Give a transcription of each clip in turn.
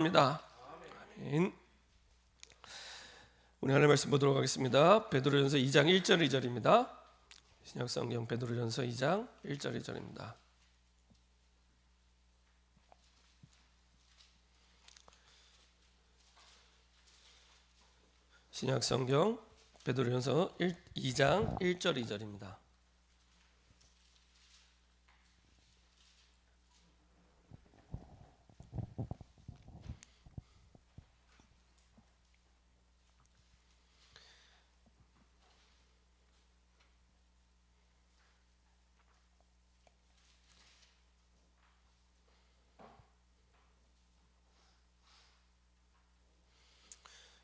입니다. 아멘. 오늘 하나님 말씀 보도록 하겠습니다. 베드로전서 2장 1절 2절입니다. 신약성경 베드로전서 2장 1절 2절입니다. 신약성경 베드로전서 2장 1절 2절입니다.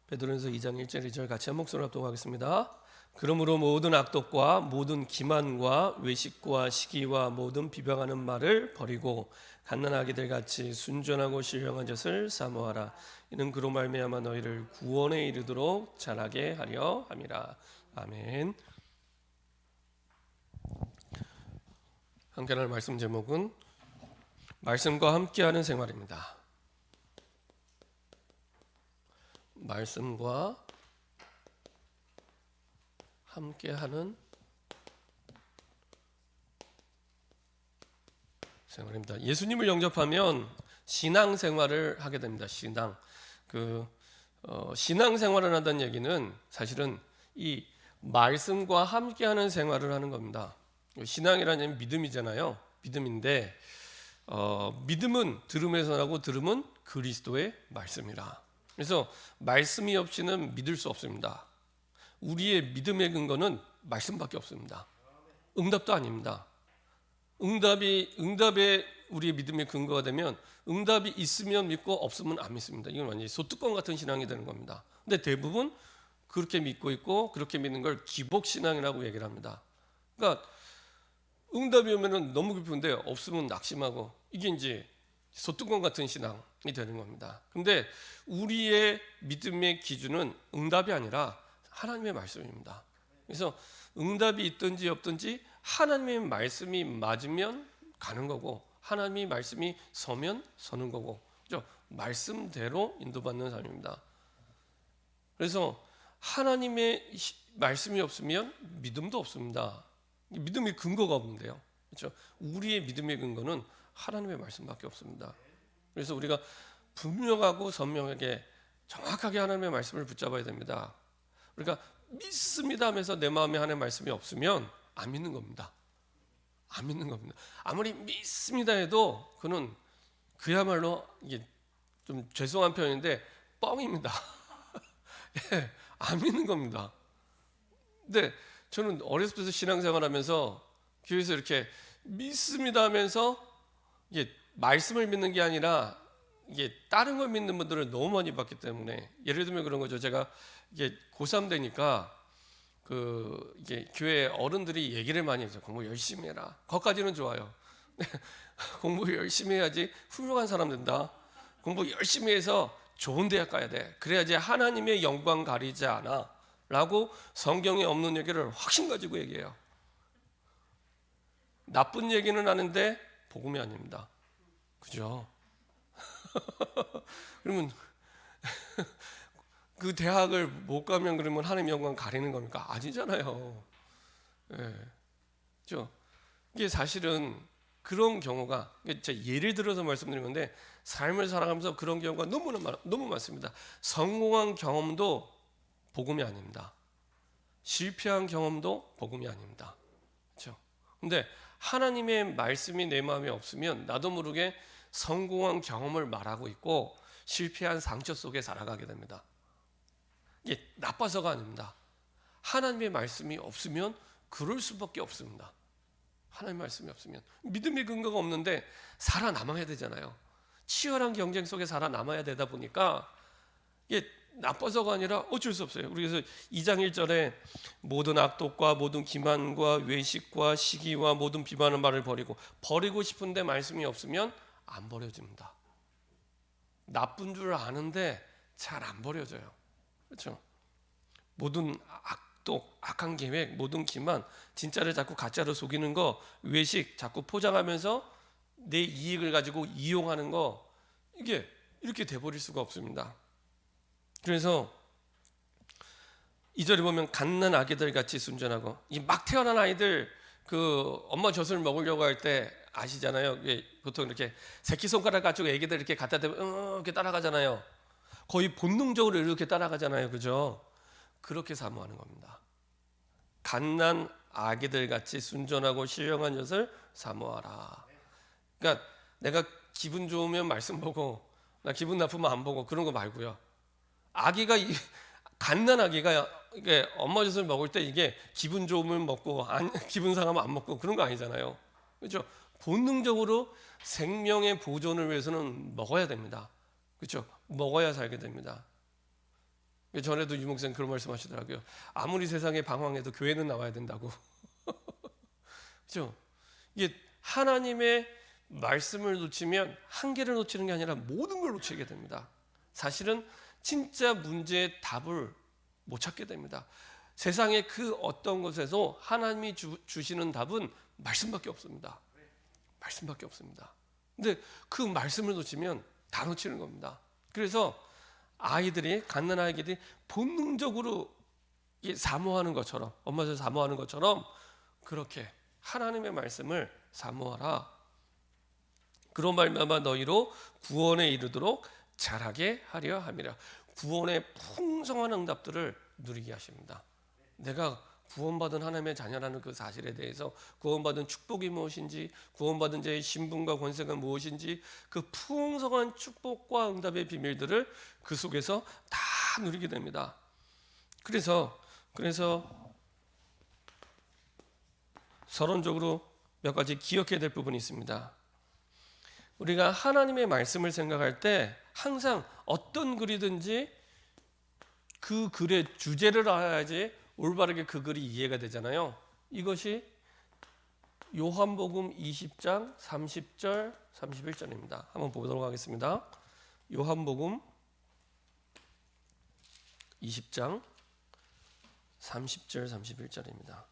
베드로전서 2장 1절 2절 같이 한 목소리로 합독하겠습니다. 그러므로 모든 악독과 모든 기만과 외식과 시기와 모든 비방하는 말을 버리고 갓난아기들 같이 순전하고 신령한 젖을 사모하라. 이는 그로 말미암아 너희를 구원에 이르도록 자라게 하려 함이라. 아멘. 함께 할 말씀 제목은 말씀과 함께하는 생활입니다. 말씀과 함께하는 생활입니다. 예수님을 영접하면 신앙생활을 하게 됩니다. 신앙생활을 한다는 얘기는 사실은 이 말씀과 함께하는 생활을 하는 겁니다. 신앙이라는 얘기는 믿음이잖아요. 믿음인데 믿음은 들음에서 나고 들음은 그리스도의 말씀이라. 그래서 말씀이 없이는 믿을 수 없습니다. 우리의 믿음의 근거는 말씀밖에 없습니다. 응답도 아닙니다. 응답에 우리의 믿음의 근거가 되면 응답이 있으면 믿고 없으면 안 믿습니다. 이건 완전히 소뚜껑 같은 신앙이 되는 겁니다. 근데 대부분 그렇게 믿고 있고 그렇게 믿는 걸 기복신앙이라고 얘기를 합니다. 그러니까 응답이 오면 너무 기쁜데 없으면 낙심하고 이게 이제 소뚜껑 같은 신앙이 되는 겁니다. 근데 우리의 믿음의 기준은 응답이 아니라 하나님의 말씀입니다. 그래서 응답이 있든지 없든지 하나님의 말씀이 맞으면 가는 거고 하나님의 말씀이 서면 서는 거고 그렇죠? 말씀대로 인도받는 삶입니다. 그래서 하나님의 말씀이 없으면 믿음도 없습니다. 믿음의 근거가 없는데요. 그렇죠? 우리의 믿음의 근거는 하나님의 말씀밖에 없습니다. 그래서 우리가 분명하고 선명하게 정확하게 하나님의 말씀을 붙잡아야 됩니다. 우리가 믿습니다 하면서 내 마음에 하나님의 말씀이 없으면 안 믿는 겁니다. 안 믿는 겁니다. 아무리 믿습니다 해도 그는 그야말로 이게 좀 죄송한 표현인데 뻥입니다. 예, 안 믿는 겁니다. 근데 저는 어렸을 때부터 신앙생활하면서 교회에서 이렇게 믿습니다 하면서 이게 말씀을 믿는 게 아니라 이게 다른 걸 믿는 분들을 너무 많이 봤기 때문에 예를 들면 그런 거죠. 제가 이게 고3 되니까 이게 교회 어른들이 얘기를 많이 해서 공부 열심히 해라. 거기까지는 좋아요. 공부 열심히 해야지 훌륭한 사람 된다. 공부 열심히 해서 좋은 대학 가야 돼. 그래야지 하나님의 영광 가리지 않아. 라고 성경에 없는 얘기를 확신 가지고 얘기해요. 나쁜 얘기는 하는데 복음이 아닙니다. 그죠? 그러면 그 대학을 못 가면 그러면 하나님의 영광 가리는 겁니까? 아니잖아요. 예. 그죠? 이게 사실은 그런 경우가 제가 예를 들어서 말씀드린 건데 삶을 살아가면서 그런 경우가 너무 많습니다. 성공한 경험도 복음이 아닙니다. 실패한 경험도 복음이 아닙니다. 그렇죠? 근데 하나님의 말씀이 내 마음에 없으면 나도 모르게 성공한 경험을 말하고 있고 실패한 상처 속에 살아가게 됩니다. 이게 나빠서가 아닙니다. 하나님의 말씀이 없으면 그럴 수밖에 없습니다. 하나님의 말씀이 없으면 믿음의 근거가 없는데 살아남아야 되잖아요. 치열한 경쟁 속에 살아남아야 되다 보니까 이게 나빠서가 아니라 어쩔 수 없어요. 그래서 2장 1절에 모든 악독과 모든 기만과 외식과 시기와 모든 비방하는 말을 버리고 싶은데 말씀이 없으면 안 버려집니다. 나쁜 줄 아는데 잘 안 버려져요. 그렇죠? 모든 악독, 악한 계획, 모든 기만, 진짜를 자꾸 가짜로 속이는 거, 외식 자꾸 포장하면서 내 이익을 가지고 이용하는 거 이게 이렇게 돼버릴 수가 없습니다. 그래서 2절에 보면 갓난 아기들 같이 순전하고, 이 막 태어난 아이들 그 엄마 젖을 먹으려고 할 때 아시잖아요. 보통 이렇게 새끼손가락 가지고 애기들 이렇게 갖다 대면 이렇게 따라가잖아요. 거의 본능적으로 이렇게 따라가잖아요. 그죠? 그렇게 사모하는 겁니다. 갓난 아기들 같이 순전하고 신령한 젖을 사모하라. 그러니까 내가 기분 좋으면 말씀 보고, 나 기분 나쁘면 안 보고, 그런 거 말고요. 아기가 갓난 아기가 이게 엄마 젖을 먹을 때 이게 기분 좋으면 먹고 기분 상하면 안 먹고 그런 거 아니잖아요. 그렇죠? 본능적으로 생명의 보존을 위해서는 먹어야 됩니다. 그렇죠? 먹어야 살게 됩니다. 전에도 유목생 그런 말씀하시더라고요. 아무리 세상에 방황해도 교회는 나와야 된다고. 그렇죠? 이게 하나님의 말씀을 놓치면 한 개를 놓치는 게 아니라 모든 걸 놓치게 됩니다. 사실은 진짜 문제의 답을 못 찾게 됩니다. 세상의 그 어떤 것에서 하나님이 주시는 답은 말씀밖에 없습니다. 말씀밖에 없습니다. 근데 그 말씀을 놓치면 다 놓치는 겁니다. 그래서 갓난 아이들이 본능적으로 사모하는 것처럼, 엄마들 사모하는 것처럼 그렇게 하나님의 말씀을 사모하라. 그런 말미암아 너희로 구원에 이르도록 자라게 하려 함이라. 구원의 풍성한 응답들을 누리게 하십니다. 내가 구원받은 하나님의 자녀라는 그 사실에 대해서, 구원받은 축복이 무엇인지, 구원받은 자의 신분과 권세가 무엇인지, 그 풍성한 축복과 응답의 비밀들을 그 속에서 다 누리게 됩니다. 그래서 서론적으로 몇 가지 기억해야 될 부분이 있습니다. 우리가 하나님의 말씀을 생각할 때 항상 어떤 글이든지 그 글의 주제를 알아야지 올바르게 그 글이 이해가 되잖아요. 이것이 요한복음 20장 30절 31절입니다. 한번 보도록 하겠습니다. 요한복음 20장 30절 31절입니다.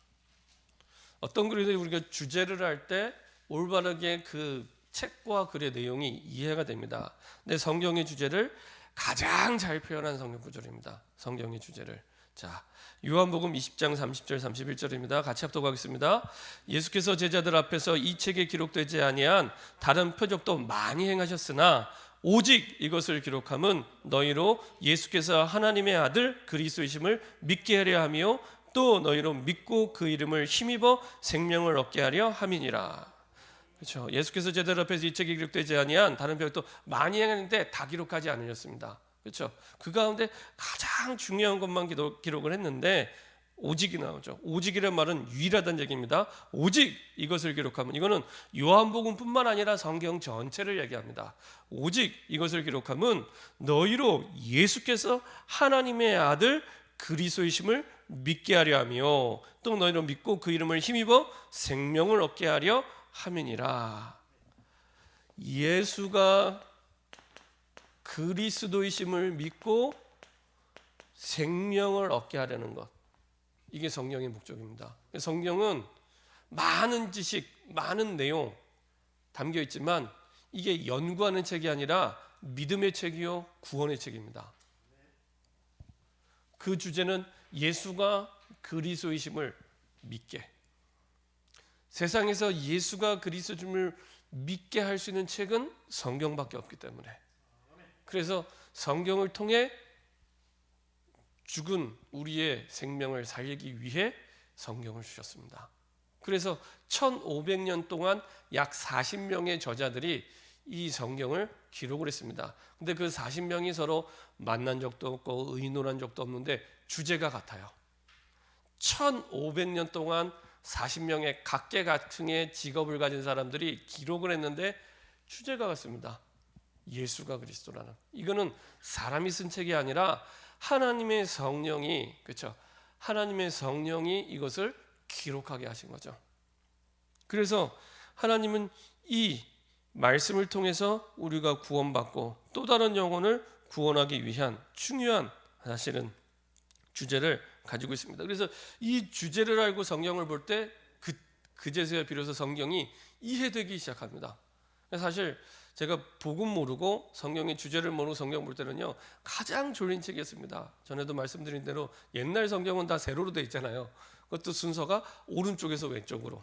어떤 글이든지 우리가 주제를 할 때 올바르게 그 책과 글의 내용이 이해가 됩니다. 내 성경의 주제를 가장 잘 표현한 성경 구절입니다. 성경의 주제를. 자, 요한복음 20장 30절 31절입니다. 같이 합독하겠습니다. 예수께서 제자들 앞에서 이 책에 기록되지 아니한 다른 표적도 많이 행하셨으나 오직 이것을 기록함은 너희로 예수께서 하나님의 아들 그리스도이심을 믿게 하려 하며 또 너희로 믿고 그 이름을 힘입어 생명을 얻게 하려 함이니라. 그렇죠. 예수께서 제자들 앞에서 이 책에 기록되지 아니한 다른 표적도 많이 행했는데 다 기록하지 않으셨습니다. 그렇죠. 그 가운데 가장 중요한 것만 기록을 했는데 오직이 나오죠. 오직이란 말은 유일하다는 얘기입니다. 오직 이것을 기록하면, 이거는 요한복음뿐만 아니라 성경 전체를 얘기합니다. 오직 이것을 기록하면 너희로 예수께서 하나님의 아들 그리스도이심을 믿게 하려 하며 또 너희로 믿고 그 이름을 힘입어 생명을 얻게 하려 함이니라. 예수가 그리스도이심을 믿고 생명을 얻게 하려는 것, 이게 성경의 목적입니다. 성경은 많은 지식, 많은 내용 담겨 있지만 이게 연구하는 책이 아니라 믿음의 책이요 구원의 책입니다. 그 주제는 예수가 그리스도이심을 믿게, 세상에서 예수가 그리스도임을 믿게 할 수 있는 책은 성경밖에 없기 때문에, 그래서 성경을 통해 죽은 우리의 생명을 살리기 위해 성경을 주셨습니다. 그래서 1500년 동안 약 40명의 저자들이 이 성경을 기록을 했습니다. 근데 그 40명이 서로 만난 적도 없고 의논한 적도 없는데 주제가 같아요. 1500년 동안 40명의 각계각층의 직업을 가진 사람들이 기록을 했는데 주제가 같습니다. 예수가 그리스도라는. 이거는 사람이 쓴 책이 아니라 하나님의 성령이, 그렇죠? 하나님의 성령이 이것을 기록하게 하신 거죠. 그래서 하나님은 이 말씀을 통해서 우리가 구원받고 또 다른 영혼을 구원하기 위한 중요한 사실은 주제를 가지고 있습니다. 그래서 이 주제를 알고 성경을 볼 때 그제서야 비로소 성경이 이해되기 시작합니다. 사실 제가 복음 모르고 성경의 주제를 모르고 성경 볼 때는요 가장 졸린 책이었습니다. 전에도 말씀드린 대로 옛날 성경은 다 세로로 돼 있잖아요. 그것도 순서가 오른쪽에서 왼쪽으로.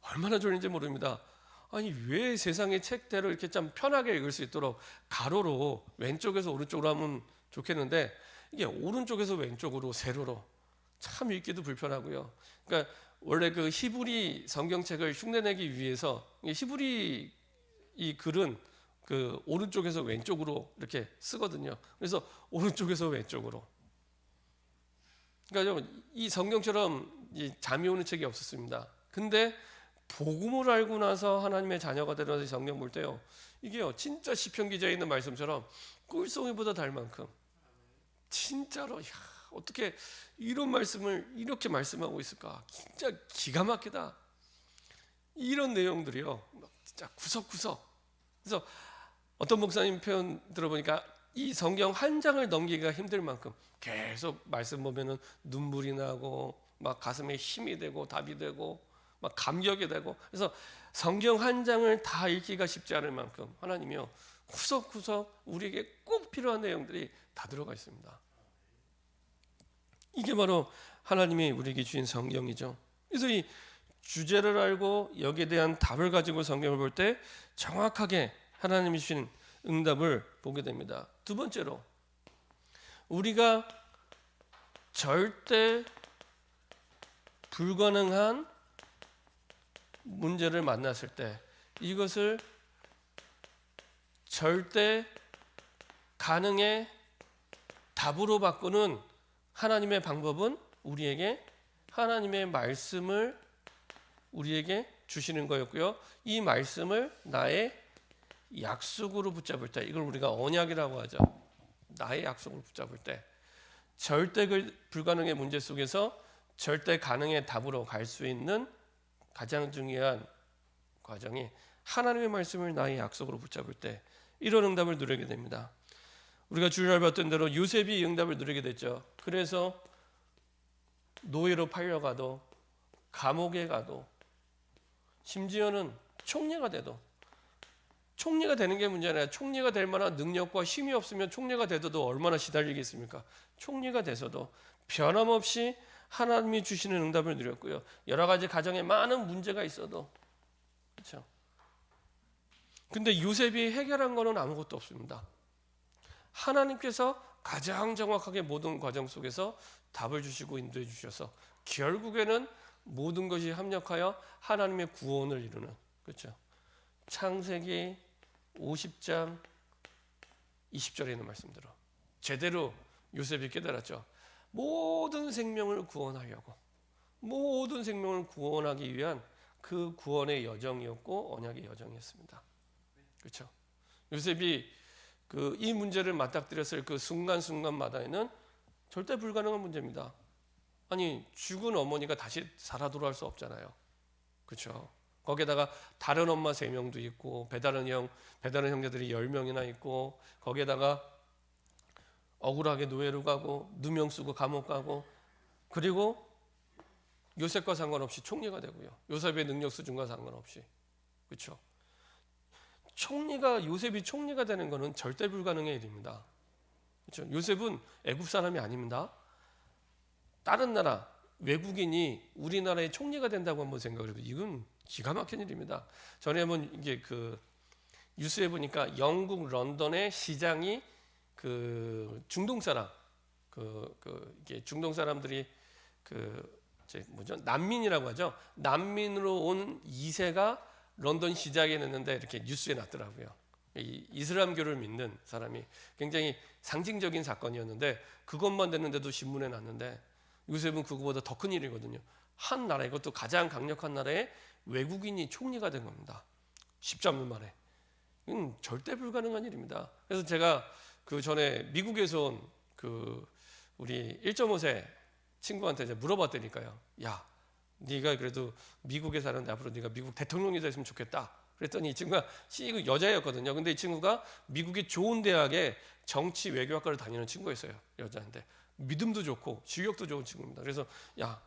얼마나 졸린지 모릅니다. 아니 왜 세상의 책대로 이렇게 좀 편하게 읽을 수 있도록 가로로 왼쪽에서 오른쪽으로 하면 좋겠는데 이게 오른쪽에서 왼쪽으로 세로로 참 읽기도 불편하고요. 그러니까 원래 그 히브리 성경책을 흉내내기 위해서 히브리 이 글은 그 오른쪽에서 왼쪽으로 이렇게 쓰거든요. 그래서 오른쪽에서 왼쪽으로. 그러니까 이 성경처럼 잠이 오는 책이 없었습니다. 근데 복음을 알고 나서 하나님의 자녀가 되어서 성경 볼 때요, 이게요 진짜 시편 기자에 있는 말씀처럼 꿀송이보다 달 만큼 진짜로 어떻게 이런 말씀을 이렇게 말씀하고 있을까? 진짜 기가 막히다. 이런 내용들이요, 진짜 구석구석. 그래서 어떤 목사님 표현 들어보니까 이 성경 한 장을 넘기기가 힘들 만큼 계속 말씀 보면은 눈물이 나고 막 가슴에 힘이 되고 답이 되고 막 감격이 되고, 그래서 성경 한 장을 다 읽기가 쉽지 않을 만큼 하나님이요 구석구석 우리에게 꼭 필요한 내용들이 다 들어가 있습니다. 이게 바로 하나님이 우리에게 주신 성경이죠. 그래서 이 주제를 알고 여기에 대한 답을 가지고 성경을 볼 때 정확하게 하나님이 주신 응답을 보게 됩니다. 두 번째로, 우리가 절대 불가능한 문제를 만났을 때 이것을 절대 가능의 답으로 바꾸는 하나님의 방법은 우리에게 하나님의 말씀을 우리에게 주시는 거였고요. 이 말씀을 나의 약속으로 붙잡을 때, 이걸 우리가 언약이라고 하죠. 나의 약속으로 붙잡을 때 절대 불가능의 문제 속에서 절대 가능의 답으로 갈 수 있는 가장 중요한 과정이 하나님의 말씀을 나의 약속으로 붙잡을 때 이런 응답을 누리게 됩니다. 우리가 주일날 봤던 대로 요셉이 응답을 누리게 됐죠. 그래서 노예로 팔려가도 감옥에 가도 심지어는 총리가 돼도, 총리가 되는 게 문제가 아니라 총리가 될 만한 능력과 힘이 없으면 총리가 돼도 얼마나 시달리겠습니까? 총리가 돼서도 변함없이 하나님이 주시는 응답을 누렸고요. 여러 가지 가정에 많은 문제가 있어도, 그렇죠? 근데 요셉이 해결한 거는 아무것도 없습니다. 하나님께서 가장 정확하게 모든 과정 속에서 답을 주시고 인도해 주셔서 결국에는 모든 것이 합력하여 하나님의 구원을 이루는, 그렇죠? 창세기 50장 20절에 있는 말씀대로 제대로 요셉이 깨달았죠. 모든 생명을 구원하려고, 모든 생명을 구원하기 위한 그 구원의 여정이었고 언약의 여정이었습니다. 그렇죠? 요셉이 이 문제를 맞닥뜨렸을 그 순간순간마다에는 절대 불가능한 문제입니다. 아니, 죽은 어머니가 다시 살아 돌아올 수 없잖아요. 그렇죠? 거기에다가 다른 엄마 3명도 있고 배다른 형제들이 10명이나 있고, 거기에다가 억울하게 노예로 가고 누명 쓰고 감옥 가고, 그리고 요셉과 상관없이 총리가 되고요. 요셉의 능력 수준과 상관없이. 그렇죠? 요셉이 총리가 되는 것은 절대 불가능의 일입니다. 그렇죠? 요셉은 애굽 사람이 아닙니다. 다른 나라 외국인이 우리나라의 총리가 된다고 한번 생각을 해도 이건 기가 막힌 일입니다. 전에 한번 이게 뉴스에 보니까 영국 런던의 시장이 중동 사람, 이게 중동 사람들이 난민이라고 하죠. 난민으로 온 2세가 런던 시장에 냈는데 이렇게 뉴스에 났더라고요. 이 이슬람교를 믿는 사람이 굉장히 상징적인 사건이었는데 그것만 됐는데도 신문에 났는데, 요셉은 그거보다 더 큰 일이거든요. 한 나라, 이것도 가장 강력한 나라에 외국인이 총리가 된 겁니다. 13년 만에. 이건 절대 불가능한 일입니다. 그래서 제가 전에 미국에서 온 우리 1.5세 친구한테 이제 물어봤다니까요. 야, 네가 그래도 미국에 사는데 앞으로 네가 미국 대통령이 됐으면 좋겠다. 그랬더니 이 친구가 여자였거든요. 근데 이 친구가 미국의 좋은 대학에 정치 외교학과를 다니는 친구였어요. 여자인데 믿음도 좋고 실력도 좋은 친구입니다. 그래서 야,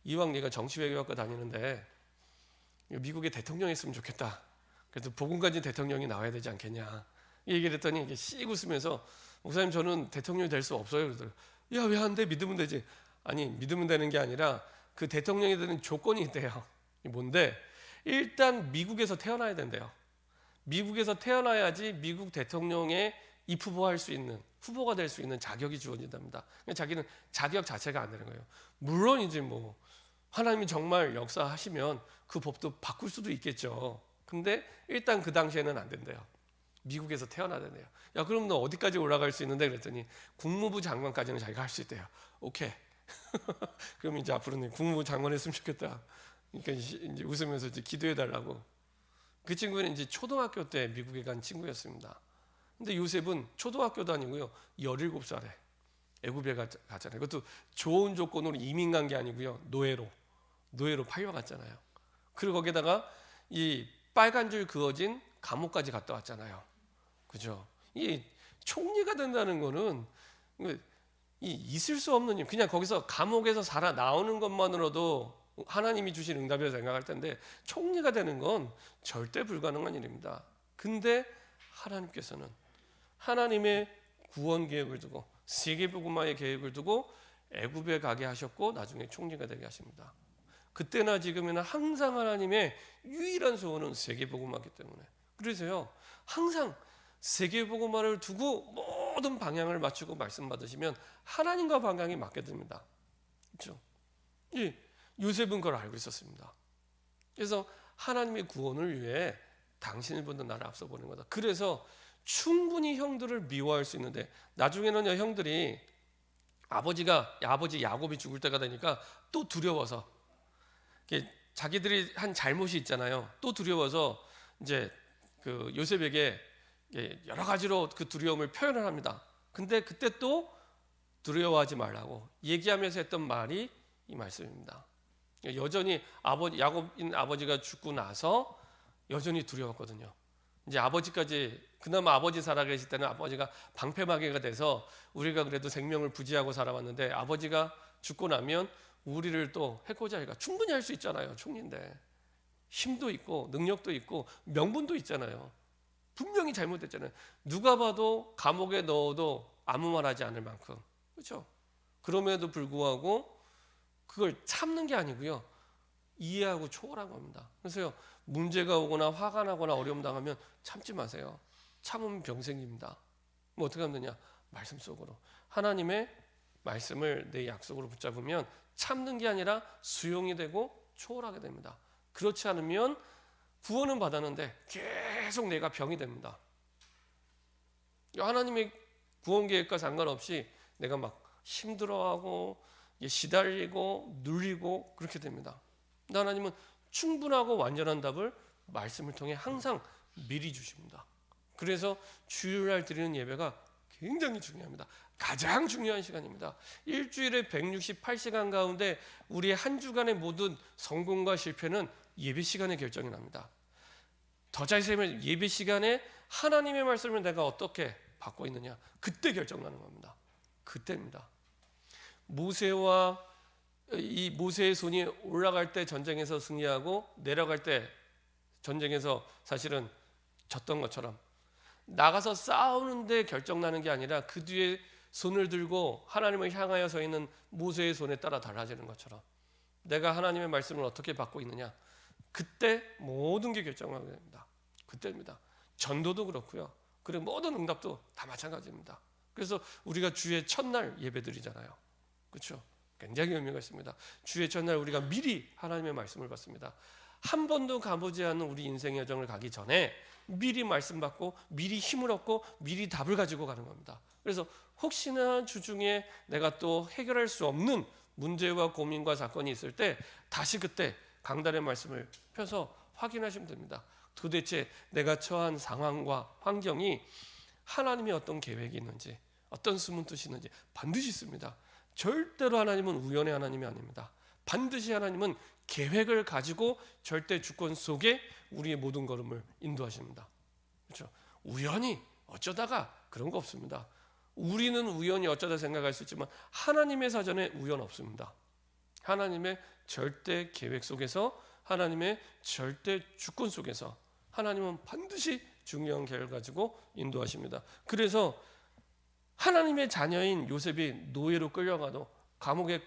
이왕 네가 정치 외교학과 다니는데 미국의 대통령이 했으면 좋겠다. 그래도 복음 가진 대통령이 나와야 되지 않겠냐 이 얘기를 했더니 이게 씩 웃으면서 목사님 저는 대통령이 될 수 없어요. 그러더라고요. 야, 왜 안 돼? 믿으면 되지. 아니 믿으면 되는 게 아니라 그 대통령이 되는 조건이 있대요. 뭔데? 일단 미국에서 태어나야 된대요. 미국에서 태어나야지 미국 대통령에 입후보할 수 있는 후보가 될 수 있는 자격이 주어진답니다. 자기는 자격 자체가 안 되는 거예요. 물론 이제 뭐 하나님이 정말 역사하시면 그 법도 바꿀 수도 있겠죠. 근데 일단 그 당시에는 안 된대요. 미국에서 태어나야 된대요. 야, 그럼 너 어디까지 올라갈 수 있는데? 그랬더니 국무부 장관까지는 자기가 할 수 있대요. 오케이. 그럼 이제 앞으로는 국무부 장관 했으면 좋겠다. 그러니까 이제 웃으면서 이제 기도해 달라고. 그 친구는 이제 초등학교 때 미국에 간 친구였습니다. 근데 요셉은 초등학교도 아니고요, 17살에 애굽에 갔잖아요. 그것도 좋은 조건으로 이민 간 게 아니고요, 노예로 팔려갔잖아요. 그리고 거기다가 이 빨간 줄 그어진 감옥까지 갔다 왔잖아요. 그죠? 이 총리가 된다는 거는 이 있을 수 없는 일, 그냥 거기서 감옥에서 살아 나오는 것만으로도 하나님이 주신 응답이라고 생각할 텐데 총리가 되는 건 절대 불가능한 일입니다. 근데 하나님께서는 하나님의 구원 계획을 두고 세계복음화의 계획을 두고 애굽에 가게 하셨고 나중에 총리가 되게 하십니다. 그때나 지금이나 항상 하나님의 유일한 소원은 세계복음화이기 때문에, 그래서요 항상 세계복음화를 두고 모든 방향을 맞추고 말씀 받으시면 하나님과 방향이 맞게 됩니다. 그렇죠? 예, 요셉은 그걸 알고 있었습니다. 그래서 하나님의 구원을 위해 당신을 보는 나를 앞서 보는 거다. 그래서 충분히 형들을 미워할 수 있는데 나중에는 형들이 아버지 야곱이 죽을 때가 되니까 또 두려워서, 자기들이 한 잘못이 있잖아요. 또 두려워서 이제 그 요셉에게 여러 가지로 그 두려움을 표현을 합니다. 근데 그때 또 두려워하지 말라고 얘기하면서 했던 말이 이 말씀입니다. 여전히 야곱인 아버지가 죽고 나서 여전히 두려웠거든요. 이제 아버지까지, 그나마 아버지 살아계실 때는 아버지가 방패막이가 돼서 우리가 그래도 생명을 부지하고 살아왔는데 아버지가 죽고 나면 우리를 또 해코지 하기가 충분히 할 수 있잖아요. 총리인데 힘도 있고 능력도 있고 명분도 있잖아요. 분명히 잘못됐잖아요. 누가 봐도 감옥에 넣어도 아무 말 하지 않을 만큼, 그렇죠? 그럼에도 불구하고 그걸 참는 게 아니고요, 이해하고 초월한 겁니다. 그래서요, 문제가 오거나 화가 나거나 어려움 당하면 참지 마세요. 참으면 병 생깁니다. 뭐 어떻게 하면 되냐? 말씀 속으로 하나님의 말씀을 내 약속으로 붙잡으면 참는 게 아니라 수용이 되고 초월하게 됩니다. 그렇지 않으면 구원은 받았는데 계속 내가 병이 됩니다. 하나님의 구원 계획과 상관없이 내가 막 힘들어하고 시달리고 눌리고 그렇게 됩니다. 근데 하나님은 충분하고 완전한 답을 말씀을 통해 항상 미리 주십니다. 그래서 주일날 드리는 예배가 굉장히 중요합니다. 가장 중요한 시간입니다. 일주일에 168시간 가운데 우리의 한 주간의 모든 성공과 실패는 예배 시간에 결정이 납니다. 더 자세히 말하면 예배 시간에 하나님의 말씀을 내가 어떻게 받고 있느냐, 그때 결정나는 겁니다. 그때입니다. 모세의 손이 올라갈 때 전쟁에서 승리하고 내려갈 때 전쟁에서 사실은 졌던 것처럼 나가서 싸우는데 결정나는 게 아니라 그 뒤에 손을 들고 하나님을 향하여 서 있는 모세의 손에 따라 달라지는 것처럼 내가 하나님의 말씀을 어떻게 받고 있느냐, 그때 모든 게 결정하게 됩니다. 그때입니다. 전도도 그렇고요. 그리고 모든 응답도 다 마찬가지입니다. 그래서 우리가 주의 첫날 예배드리잖아요. 그렇죠? 굉장히 의미가 있습니다. 주의 첫날 우리가 미리 하나님의 말씀을 받습니다. 한 번도 가보지 않은 우리 인생의 여정을 가기 전에 미리 말씀 받고 미리 힘을 얻고 미리 답을 가지고 가는 겁니다. 그래서 혹시나 주중에 내가 또 해결할 수 없는 문제와 고민과 사건이 있을 때 다시 그때 강단의 말씀을 펴서 확인하시면 됩니다. 도대체 내가 처한 상황과 환경이 하나님의 어떤 계획이 있는지, 어떤 숨은 뜻이 있는지 반드시 있습니다. 절대로 하나님은 우연의 하나님이 아닙니다. 반드시 하나님은 계획을 가지고 절대 주권 속에 우리의 모든 걸음을 인도하십니다. 그렇죠? 우연히 어쩌다가 그런 거 없습니다. 우리는 우연히 어쩌다 생각할 수 있지만 하나님의 사전에 우연 없습니다. 하나님의 절대 계획 속에서, 하나님의 절대 주권 속에서 하나님은 반드시 중요한 계획을 가지고 인도하십니다. 그래서 하나님의 자녀인 요셉이 노예로 끌려가도 감옥에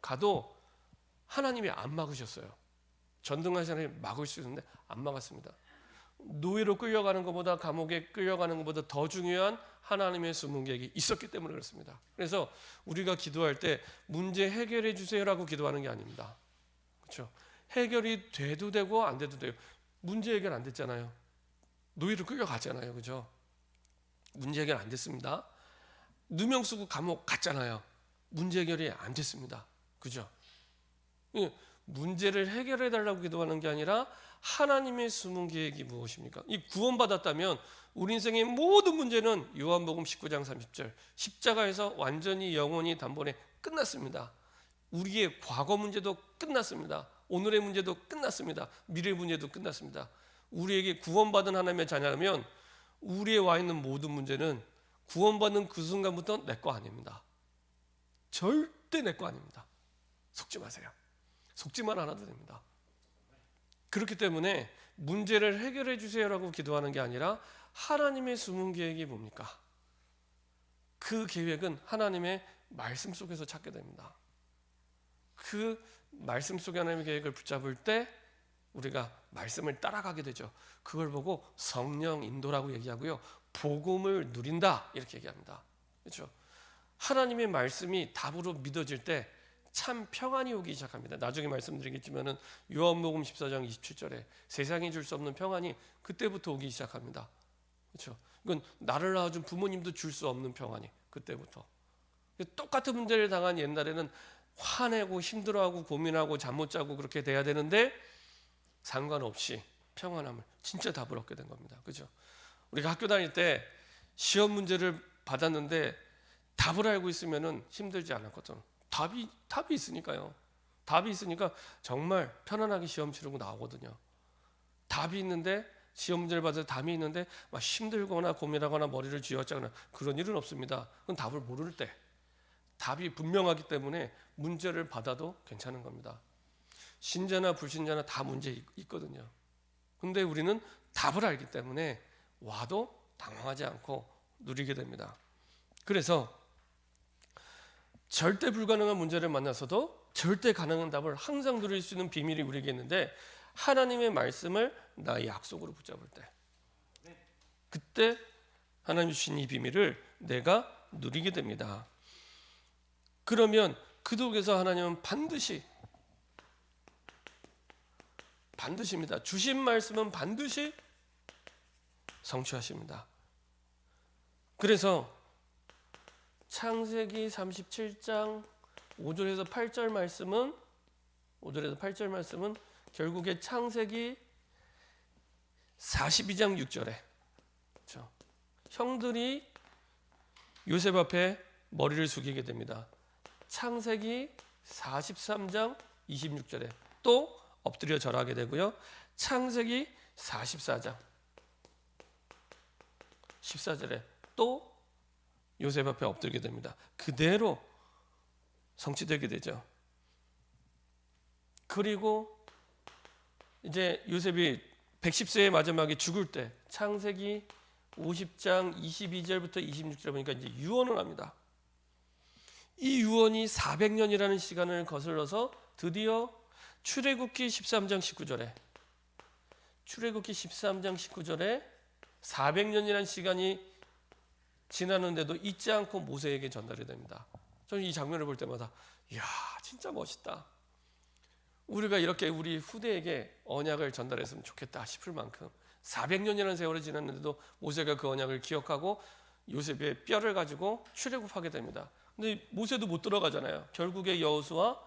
가도 하나님이 안 막으셨어요. 전등하시는 하나님이 막을 수 있는데 안 막았습니다. 노예로 끌려가는 것보다 감옥에 끌려가는 것보다 더 중요한 하나님의 숨은 계획이 있었기 때문에 그렇습니다. 그래서 우리가 기도할 때 문제 해결해 주세요라고 기도하는 게 아닙니다. 그렇죠? 해결이 돼도 되고 안 돼도 돼요. 문제 해결 안 됐잖아요. 노예로 끌려갔잖아요. 그죠? 문제 해결 안 됐습니다. 누명 쓰고 감옥 갔잖아요. 문제 해결이 안 됐습니다. 그죠? 문제를 해결해 달라고 기도하는 게 아니라 하나님의 숨은 계획이 무엇입니까? 이 구원받았다면 우리 인생의 모든 문제는 요한복음 19장 30절 십자가에서 완전히 영원히 단번에 끝났습니다. 우리의 과거 문제도 끝났습니다. 오늘의 문제도 끝났습니다. 미래 문제도 끝났습니다. 우리에게 구원받은 하나님의 자녀라면 우리에 와 있는 모든 문제는 구원받는 그 순간부터 내 거 아닙니다. 절대 내 거 아닙니다. 속지 마세요. 속지만 않아도 됩니다. 그렇기 때문에 문제를 해결해 주세요라고 기도하는 게 아니라 하나님의 숨은 계획이 뭡니까? 그 계획은 하나님의 말씀 속에서 찾게 됩니다. 그 말씀 속에 하나님의 계획을 붙잡을 때 우리가 말씀을 따라가게 되죠. 그걸 보고 성령 인도라고 얘기하고요. 복음을 누린다 이렇게 얘기합니다. 그렇죠? 하나님의 말씀이 답으로 믿어질 때 참 평안이 오기 시작합니다. 나중에 말씀드리겠지만은 요한복음 14장 27절에 세상이 줄 수 없는 평안이 그때부터 오기 시작합니다. 그렇죠? 이건 나를 낳아준 부모님도 줄 수 없는 평안이 그때부터. 똑같은 문제를 당한 옛날에는 화내고 힘들어하고 고민하고 잠 못 자고 그렇게 돼야 되는데 상관없이 평안함을 진짜 답을 얻게 된 겁니다. 그렇죠? 우리가 학교 다닐 때 시험 문제를 받았는데 답을 알고 있으면은 힘들지 않았거든. 답이 있으니까요. 답이 있으니까 정말 편안하게 시험 치르고 나오거든요. 답이 있는데 시험 문제를 받아서 답이 있는데 막 힘들거나 고민하거나 머리를 쥐어짜거나 그런 일은 없습니다. 그건 답을 모를 때 답이 분명하기 때문에 문제를 받아도 괜찮은 겁니다. 신자나 불신자나 다 문제 있거든요. 근데 우리는 답을 알기 때문에 와도 당황하지 않고 누리게 됩니다. 그래서 절대 불가능한 문제를 만나서도 절대 가능한 답을 항상 누릴 수 있는 비밀이 우리에게 있는데 하나님의 말씀을 나의 약속으로 붙잡을 때 그때 하나님 주신 이 비밀을 내가 누리게 됩니다. 그러면 그 속에서 하나님은 반드시입니다. 주신 말씀은 반드시 성취하십니다. 그래서 창세기 37장 5절에서 8절 말씀은 결국에 창세기 42장 6절에 그렇죠? 형들이 요셉 앞에 머리를 숙이게 됩니다. 창세기 43장 26절에 또 엎드려 절하게 되고요. 창세기 44장 14절에 또 요셉 앞에 엎드리게 됩니다. 그대로 성취되게 되죠. 그리고 이제 요셉이 110세의 마지막에 죽을 때 창세기 50장 22절부터 26절 보니까 이제 유언을 합니다. 이 유언이 400년이라는 시간을 거슬러서 드디어 출애굽기 13장 19절에 400년이라는 시간이 지나는데도 잊지 않고 모세에게 전달이 됩니다. 저는 이 장면을 볼 때마다 이야 진짜 멋있다. 우리가 이렇게 우리 후대에게 언약을 전달했으면 좋겠다 싶을 만큼 400년이라는 세월이 지났는데도 모세가 그 언약을 기억하고 요셉의 뼈를 가지고 출애굽하게 됩니다. 근데 모세도 못 들어가잖아요. 결국에 여호수아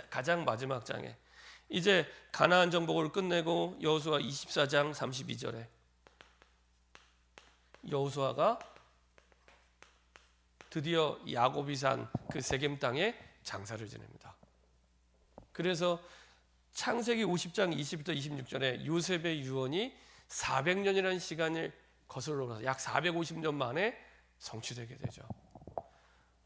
가장 마지막 장에 이제 가나안 정복을 끝내고 여호수아 24장 32절에 여호수아가 드디어 야곱이 산 그 세겜 땅에 장사를 지냅니다. 그래서 창세기 50장 20부터 26절에 요셉의 유언이 400년이라는 시간을 거슬러 약 450년 만에 성취되게 되죠.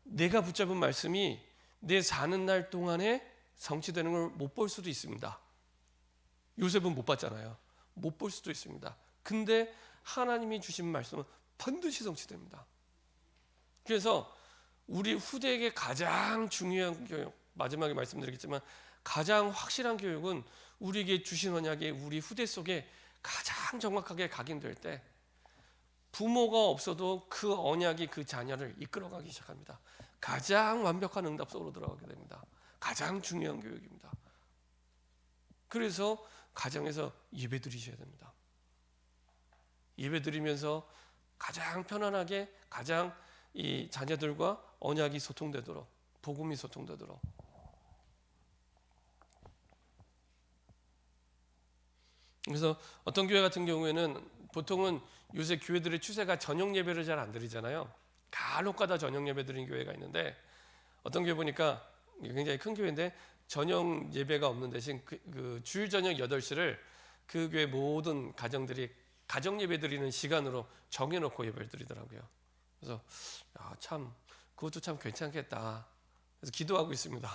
내가 붙잡은 말씀이 내 사는 날 동안에 성취되는 걸 못 볼 수도 있습니다. 요셉은 못 봤잖아요. 못 볼 수도 있습니다. 근데 하나님이 주신 말씀은 반드시 성취됩니다. 그래서 우리 후대에게 가장 중요한 교육, 마지막에 말씀드리겠지만 가장 확실한 교육은 우리에게 주신 언약이 우리 후대 속에 가장 정확하게 각인될 때 부모가 없어도 그 언약이 그 자녀를 이끌어가기 시작합니다. 가장 완벽한 응답 속으로 들어가게 됩니다. 가장 중요한 교육입니다. 그래서 가정에서 예배 드리셔야 됩니다. 예배 드리면서 가장 편안하게 가장 이 자녀들과 언약이 소통되도록, 복음이 소통되도록. 그래서 어떤 교회 같은 경우에는 보통은 요새 교회들의 추세가 저녁 예배를 잘 안 드리잖아요. 간혹가다 저녁 예배 드리는 교회가 있는데 어떤 교회 보니까 굉장히 큰 교회인데 저녁 예배가 없는 대신 그 주일 저녁 8시를 그 교회 모든 가정들이 가정 예배 드리는 시간으로 정해놓고 예배를 드리더라고요. 그래서 참 그것도 참 괜찮겠다. 그래서 기도하고 있습니다.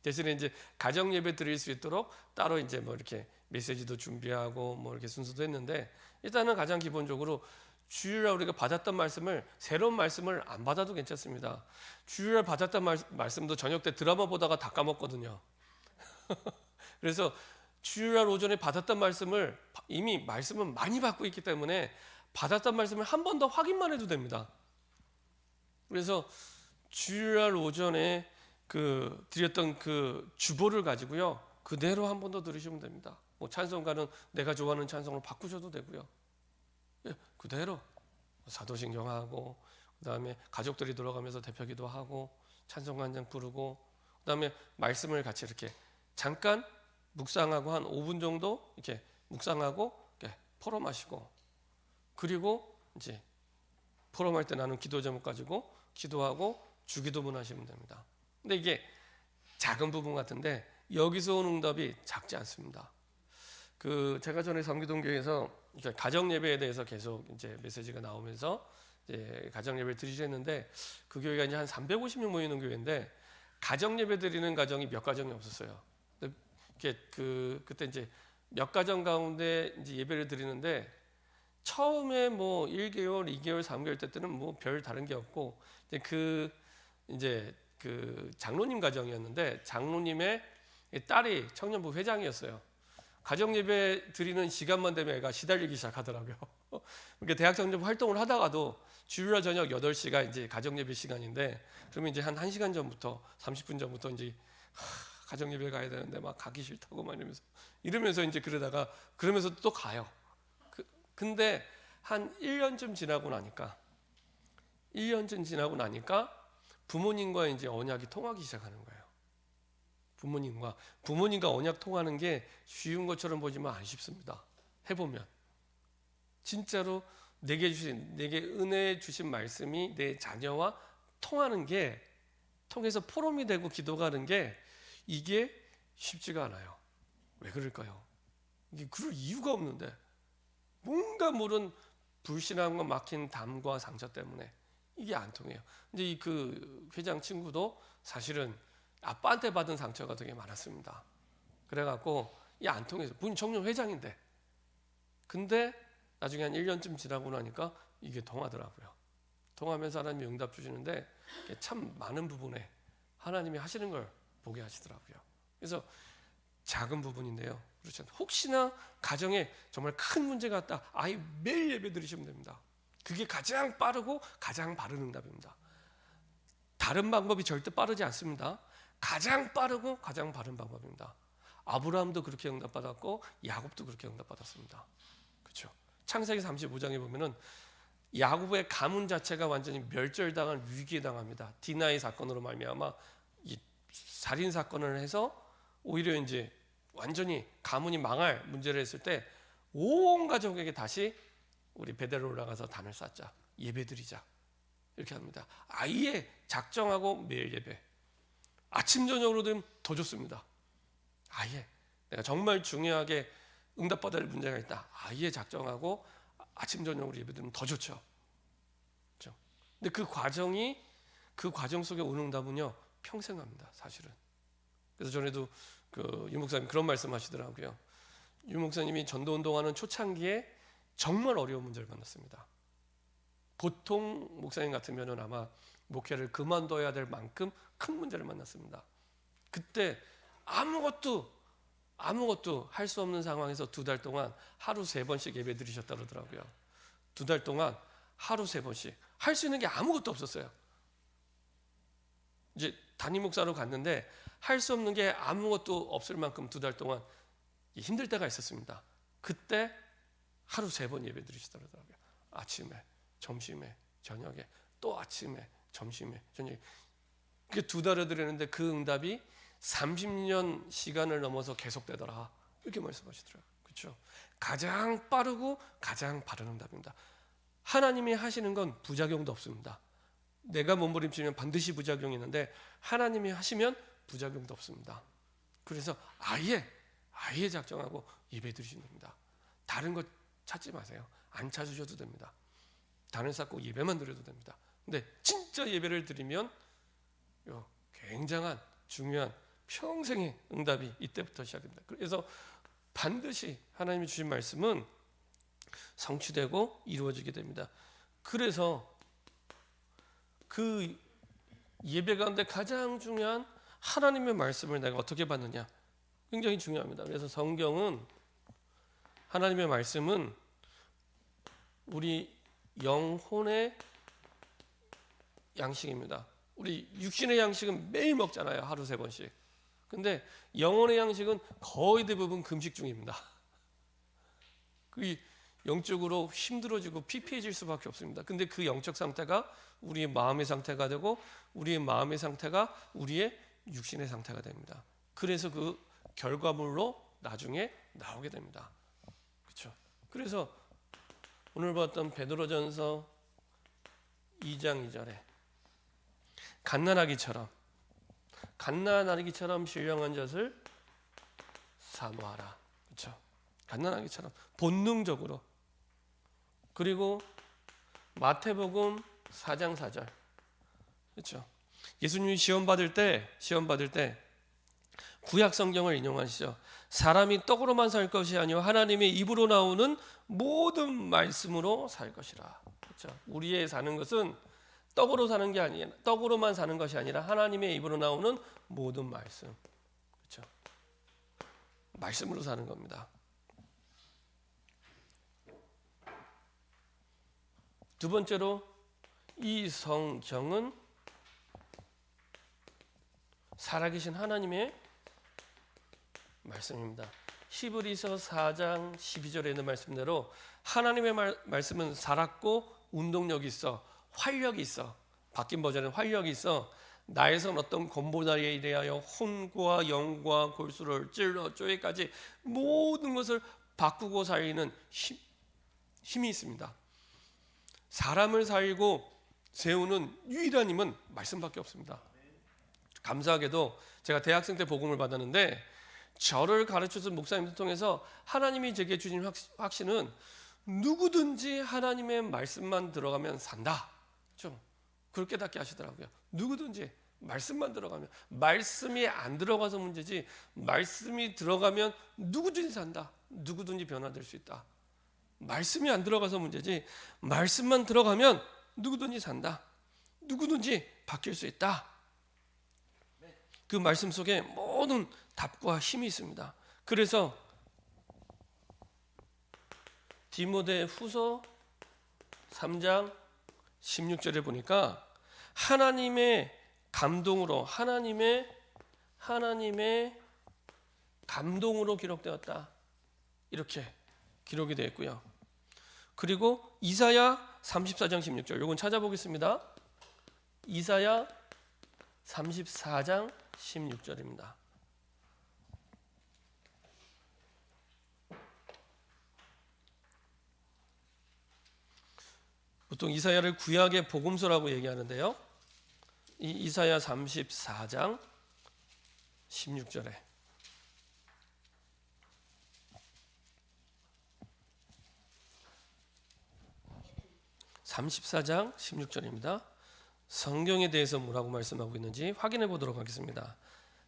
대신에 이제 가정 예배 드릴 수 있도록 따로 이제 뭐 이렇게 메시지도 준비하고 뭐 이렇게 순서도 했는데 일단은 가장 기본적으로 주일날 우리가 받았던 말씀을 새로운 말씀을 안 받아도 괜찮습니다. 주일날 받았던 말씀도 저녁 때 드라마 보다가 다 까먹거든요. 그래서 주일날 오전에 받았던 말씀을 이미 말씀은 많이 받고 있기 때문에 받았던 말씀을 한 번 더 확인만 해도 됩니다. 그래서 주일날 오전에 그 드렸던 그 주보를 가지고요 그대로 한 번 더 들으시면 됩니다. 뭐 찬송가는 내가 좋아하는 찬송을 바꾸셔도 되고요. 그대로 사도신경하고 그다음에 가족들이 돌아가면서 대표기도 하고 찬송가 한 장 부르고 그다음에 말씀을 같이 이렇게 잠깐 묵상하고 한 5분 정도 이렇게 묵상하고 이렇게 포럼하시고 그리고 이제 포럼할 때 나는 기도 제목 가지고 기도하고 주기도문 하시면 됩니다. 근데 이게 작은 부분 같은데 여기서 온 응답이 작지 않습니다. 그 제가 전에 섬기동 교회에서 가정 예배에 대해서 계속 이제 메시지가 나오면서 이제 가정 예배를 드리셨는데 그 교회가 이제 한 350명 모이는 교회인데 가정 예배 드리는 가정이 몇 가정이 없었어요. 그때 이제 몇 가정 가운데 이제 예배를 드리는데 처음에 뭐 1개월, 2개월, 3개월 때는 뭐 별 다른 게 없고 이제 그 장로님 가정이었는데 장로님의 딸이 청년부 회장이었어요. 가정 예배 드리는 시간만 되면 애가 시달리기 시작하더라고요. 그러니까 대학 청년부 활동을 하다가도 주일날 저녁 8시가 이제 가정 예배 시간인데 그러면 이제 한 1시간 전부터 30분 전부터 이제 가정 예배 가야 되는데 막 가기 싫다고 막 이러면서 이제 그러면서 또 가요. 근데 한 1년쯤 지나고 나니까 부모님과 이제 언약이 통하기 시작하는 거예요. 부모님과 언약 통하는 게 쉬운 것처럼 보지만 안 쉽습니다. 해보면 진짜로 내게 은혜 주신 말씀이 내 자녀와 통하는 게 통해서 포럼이 되고 기도가는 게 이게 쉽지가 않아요. 왜 그럴까요? 이게 그럴 이유가 없는데 뭔가 모른 불신앙과 막힌 담과 상처 때문에 이게 안 통해요. 근데 그 회장 친구도 사실은 아빠한테 받은 상처가 되게 많았습니다. 그래갖고 이게 안 통해서 본인 청년 회장인데 근데 나중에 한 1년쯤 지나고 나니까 이게 통하더라고요. 통하면서 하나님이 응답 주시는데 참 많은 부분에 하나님이 하시는 걸 보게 하시더라고요. 그래서 작은 부분인데요. 그렇죠. 혹시나 가정에 정말 큰 문제가 있다. 아예 매일 예배 드리시면 됩니다. 그게 가장 빠르고 가장 바른 응답입니다. 다른 방법이 절대 빠르지 않습니다. 가장 빠르고 가장 바른 방법입니다. 아브라함도 그렇게 응답받았고 야곱도 그렇게 응답받았습니다. 그렇죠. 창세기 35장에 보면은 야곱의 가문 자체가 완전히 멸절당한 위기에 당합니다. 디나의 사건으로 말미암아 이 살인 사건을 해서 오히려 이제 완전히 가문이 망할 문제를 했을 때 온 가족에게 다시 우리 베델로 올라가서 단을 쌓자, 예배드리자 이렇게 합니다. 아예 작정하고 매일 예배. 아침 저녁으로 되면 더 좋습니다. 아예 내가 정말 중요하게 응답받을 문제가 있다. 아예 작정하고 아침 저녁으로 예배드리면 더 좋죠. 그렇죠? 근데 그 과정 속에 오는 응답은요 평생 합니다. 사실은. 그래서 전에도 그 유 목사님 그런 말씀하시더라고요. 유 목사님이 전도 운동하는 초창기에 정말 어려운 문제를 만났습니다. 보통 목사님 같으면 아마 목회를 그만둬야 될 만큼 큰 문제를 만났습니다. 그때 아무것도 할 수 없는 상황에서 2달 동안 하루 3번씩 예배 드리셨다 그러더라고요. 2달 동안 하루 3번씩 할 수 있는 게 아무것도 없었어요. 이제 담임 목사로 갔는데 할 수 없는 게 아무것도 없을 만큼 2달 동안 힘들 때가 있었습니다. 그때 하루 3번 예배 드리시다 그러더라고요. 아침에, 점심에, 저녁에, 또 아침에, 점심에, 저녁에. 그 2달을 드렸는데 그 응답이 30년 시간을 넘어서 계속되더라. 이렇게 말씀하시더라고요. 그렇죠? 가장 빠르고 가장 바른 응답입니다. 하나님이 하시는 건 부작용도 없습니다. 내가 몸부림치면 반드시 부작용이 있는데 하나님이 하시면 부작용도 없습니다. 그래서 아예 작정하고 예배 드리시면 됩니다. 다른 거 찾지 마세요. 안 찾으셔도 됩니다. 다른 쌓고 예배만 드려도 됩니다. 근데 진짜 예배를 드리면 굉장한 중요한 평생의 응답이 이때부터 시작됩니다. 그래서 반드시 하나님이 주신 말씀은 성취되고 이루어지게 됩니다. 그래서 그 예배 가운데 가장 중요한 하나님의 말씀을 내가 어떻게 받느냐 굉장히 중요합니다. 그래서 성경은 하나님의 말씀은 우리 영혼의 양식입니다. 우리 육신의 양식은 매일 먹잖아요. 하루 3번씩. 근데 영혼의 양식은 거의 대부분 금식 중입니다. 그 영적으로 힘들어지고 피폐해질 수밖에 없습니다. 근데 그 영적 상태가 우리의 마음의 상태가 되고 우리의 마음의 상태가 우리의 육신의 상태가 됩니다. 그래서 그 결과물로 나중에 나오게 됩니다. 그렇죠? 그래서 오늘 봤던 베드로전서 2장 2절에 갓난아기처럼 신령한 젖을 사모하라. 그렇죠? 갓난아기처럼 본능적으로. 그리고 마태복음 4장 4절. 그렇죠? 예수님이 시험 받을 때 구약 성경을 인용하시죠. 사람이 떡으로만 살 것이 아니요 하나님의 입으로 나오는 모든 말씀으로 살 것이라. 그렇죠? 우리의 사는 것은 떡으로만 사는 것이 아니라 하나님의 입으로 나오는 모든 말씀. 그렇죠? 말씀으로 사는 겁니다. 두 번째로 이 성경은 살아계신 하나님의 말씀입니다. 히브리서 4장 12절에 있는 말씀대로 하나님의 말씀은 살았고 운동력이 있어, 활력이 있어. 바뀐 버전은 활력이 있어. 나에선 어떤 권보다리에 대하여 혼과 영과 골수를 찔러 쪼개까지 모든 것을 바꾸고 살리는 힘이 있습니다. 사람을 살고 세우는 유일한 힘은 말씀밖에 없습니다. 감사하게도 제가 대학생 때 복음을 받았는데 저를 가르쳐준 목사님들 통해서 하나님이 제게 주신 확신은 누구든지 하나님의 말씀만 들어가면 산다. 좀 그렇게 깨닫게 하시더라고요. 누구든지 말씀만 들어가면, 말씀이 안 들어가서 문제지 말씀이 들어가면 누구든지 산다. 누구든지 변화될 수 있다. 말씀이 안 들어가서 문제지 말씀만 들어가면 누구든지 산다. 누구든지 바뀔 수 있다. 그 말씀 속에 모든 답과 힘이 있습니다. 그래서 디모데후서 3장 16절에 보니까 하나님의 감동으로 기록되었다. 이렇게 기록이 되어 있고요. 그리고 이사야 34장 16절 이건 찾아보겠습니다. 이사야 34장 16절입니다. 보통 이사야를 구약의 복음서라고 얘기하는데요. 이 이사야 34장 16절에 34장 16절입니다. 성경에 대해서 뭐라고 말씀하고 있는지 확인해 보도록 하겠습니다.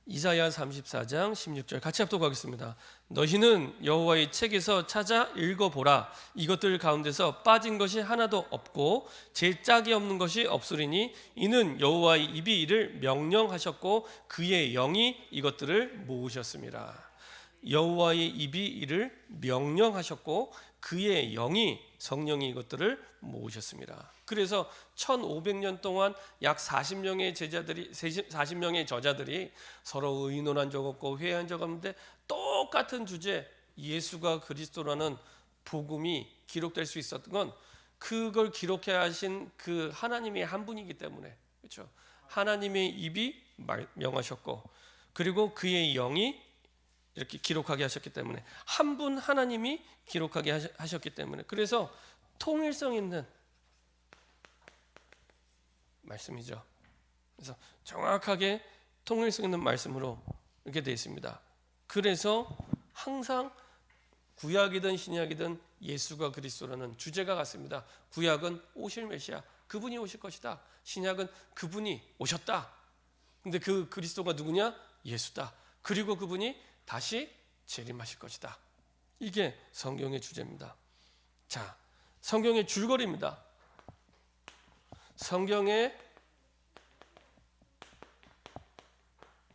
이사야 34장 16절 같이 합독하겠습니다. 너희는 여호와의 책에서 찾아 읽어보라. 이것들 가운데서 빠진 것이 하나도 없고 제 짝이 없는 것이 없으리니 이는 여호와의 입이 이를 명령하셨고 그의 영이 이것들을 모으셨습니다. 여호와의 입이 이를 명령하셨고 그의 영이 성령이 이것들을 모으셨습니다. 그래서 1500년 동안 약 40명의 제자들이 40명의 저자들이 서로 의논한 적 없고 회의한 적 없는데 똑같은 주제 예수가 그리스도라는 복음이 기록될 수 있었던 건 그걸 기록해야 하신 그 하나님이 한 분이기 때문에 그렇죠. 하나님의 입이 명하셨고 그리고 그의 영이 이렇게 기록하게 하셨기 때문에 한 분 하나님이 기록하게 하셨기 때문에 그래서 통일성 있는 말씀이죠. 그래서 정확하게 통일성 있는 말씀으로 이렇게 되어 있습니다. 그래서 항상 구약이든 신약이든 예수가 그리스도라는 주제가 같습니다. 구약은 오실 메시아 그분이 오실 것이다. 신약은 그분이 오셨다. 근데 그 그리스도가 누구냐? 예수다. 그리고 그분이 다시 재림하실 것이다. 이게 성경의 주제입니다. 자, 성경의 줄거리입니다. 성경의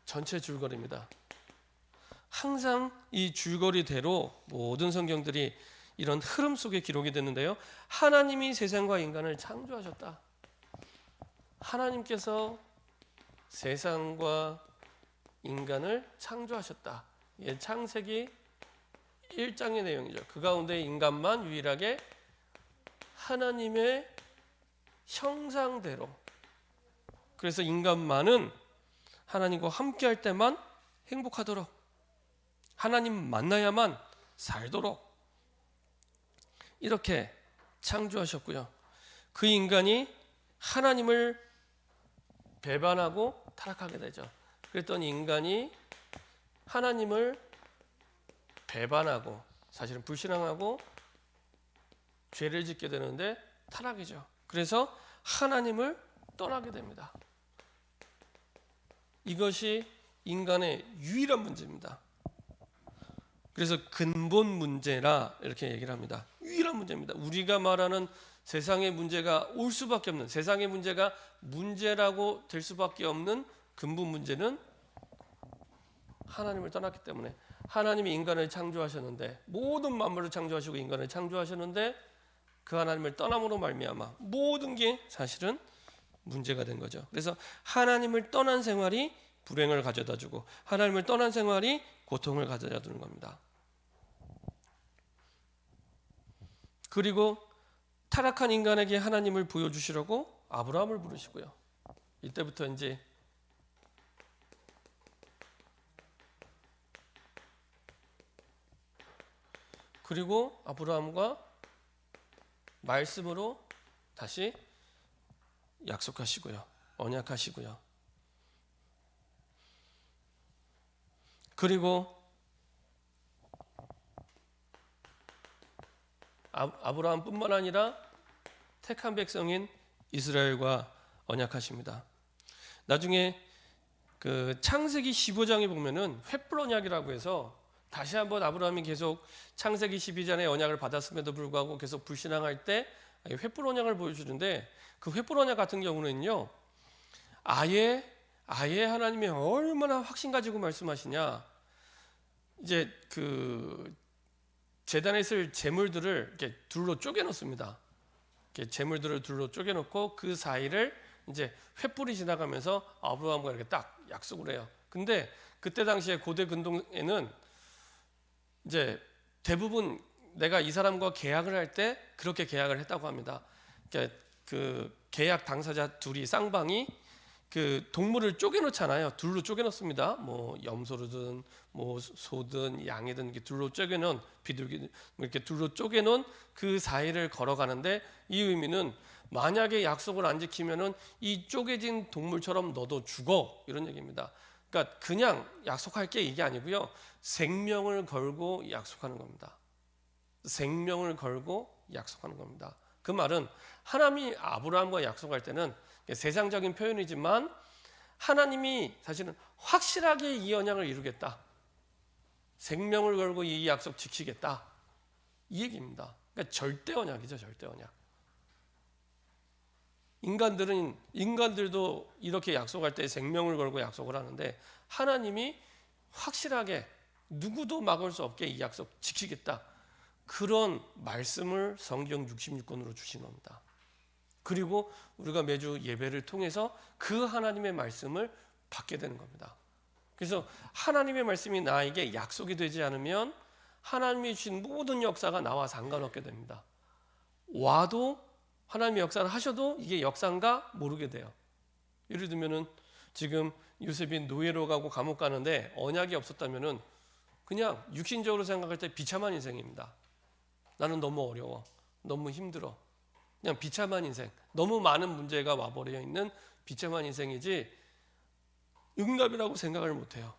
전체 줄거리입니다. 항상 이 줄거리대로 모든 성경들이 이런 흐름 속에 기록이 됐는데요. 하나님이 세상과 인간을 창조하셨다. 하나님께서 세상과 인간을 창조하셨다. 이게 창세기 1장의 내용이죠. 그 가운데 인간만 유일하게 하나님의 형상대로. 그래서 인간만은 하나님과 함께할 때만 행복하도록, 하나님 만나야만 살도록 이렇게 창조하셨고요. 그 인간이 하나님을 배반하고 타락하게 되죠. 그랬더니 인간이 하나님을 배반하고 사실은 불신앙하고 죄를 짓게 되는데 타락이죠. 그래서 하나님을 떠나게 됩니다. 이것이 인간의 유일한 문제입니다. 그래서 근본 문제라 이렇게 얘기를 합니다. 유일한 문제입니다. 우리가 말하는 세상의 문제가 올 수밖에 없는, 세상의 문제가 문제라고 될 수밖에 없는 근본 문제는 하나님을 떠났기 때문에, 하나님이 인간을 창조하셨는데, 모든 만물을 창조하시고 인간을 창조하셨는데 그 하나님을 떠남으로 말미암아 모든 게 사실은 문제가 된 거죠. 그래서 하나님을 떠난 생활이 불행을 가져다 주고 하나님을 떠난 생활이 고통을 가져다 주는 겁니다. 그리고 타락한 인간에게 하나님을 보여주시려고 아브라함을 부르시고요. 이때부터 이제 그리고 아브라함과 말씀으로 다시 약속하시고요. 언약하시고요. 그리고 아브라함뿐만 아니라 택한 백성인 이스라엘과 언약하십니다. 나중에 그 창세기 15장에 보면은 횃불 언약이라고 해서 다시 한번 아브라함이 계속 창세기 12장에 언약을 받았음에도 불구하고 계속 불신앙할 때 횃불 언약을 보여주는데, 그 횃불 언약 같은 경우는요, 아예 하나님이 얼마나 확신 가지고 말씀하시냐. 이제 그 제단에 쓸 제물들을 이렇게 둘로 쪼개 놓습니다. 이렇게 제물들을 둘로 쪼개 놓고 그 사이를 이제 횃불이 지나가면서 아브라함과 이렇게 딱 약속을 해요. 근데 그때 당시에 고대 근동에는 이제 대부분 내가 이 사람과 계약을 할 때 그렇게 계약을 했다고 합니다. 그러니까 그 계약 당사자 둘이 쌍방이 그 동물을 쪼개놓잖아요. 둘로 쪼개놓습니다. 뭐 염소든 뭐 소든 양이든 이렇게 둘로 쪼개놓은 비둘기 이렇게 둘로 쪼개놓은 그 사이를 걸어가는데, 이 의미는 만약에 약속을 안 지키면은 이 쪼개진 동물처럼 너도 죽어, 이런 얘기입니다. 그러니까 그냥 약속할게 이게 아니고요. 생명을 걸고 약속하는 겁니다. 생명을 걸고 약속하는 겁니다. 그 말은 하나님이 아브라함과 약속할 때는 세상적인 표현이지만 하나님이 사실은 확실하게 이 언약을 이루겠다. 생명을 걸고 이 약속 지키겠다. 이 얘기입니다. 그러니까 절대 언약이죠, 절대 언약. 인간들도 이렇게 약속할 때 생명을 걸고 약속을 하는데 하나님이 확실하게 누구도 막을 수 없게 이 약속 지키겠다. 그런 말씀을 성경 66권으로 주신 겁니다. 그리고 우리가 매주 예배를 통해서 그 하나님의 말씀을 받게 되는 겁니다. 그래서 하나님의 말씀이 나에게 약속이 되지 않으면 하나님이 주신 모든 역사가 나와 상관없게 됩니다. 와도 하나님의 역사를 하셔도 이게 역사인가 모르게 돼요. 예를 들면은 지금 요셉이 노예로 가고 감옥 가는데 언약이 없었다면은 그냥 육신적으로 생각할 때 비참한 인생입니다. 나는 너무 어려워, 너무 힘들어, 그냥 비참한 인생, 너무 많은 문제가 와버려 있는 비참한 인생이지 응답이라고 생각을 못해요.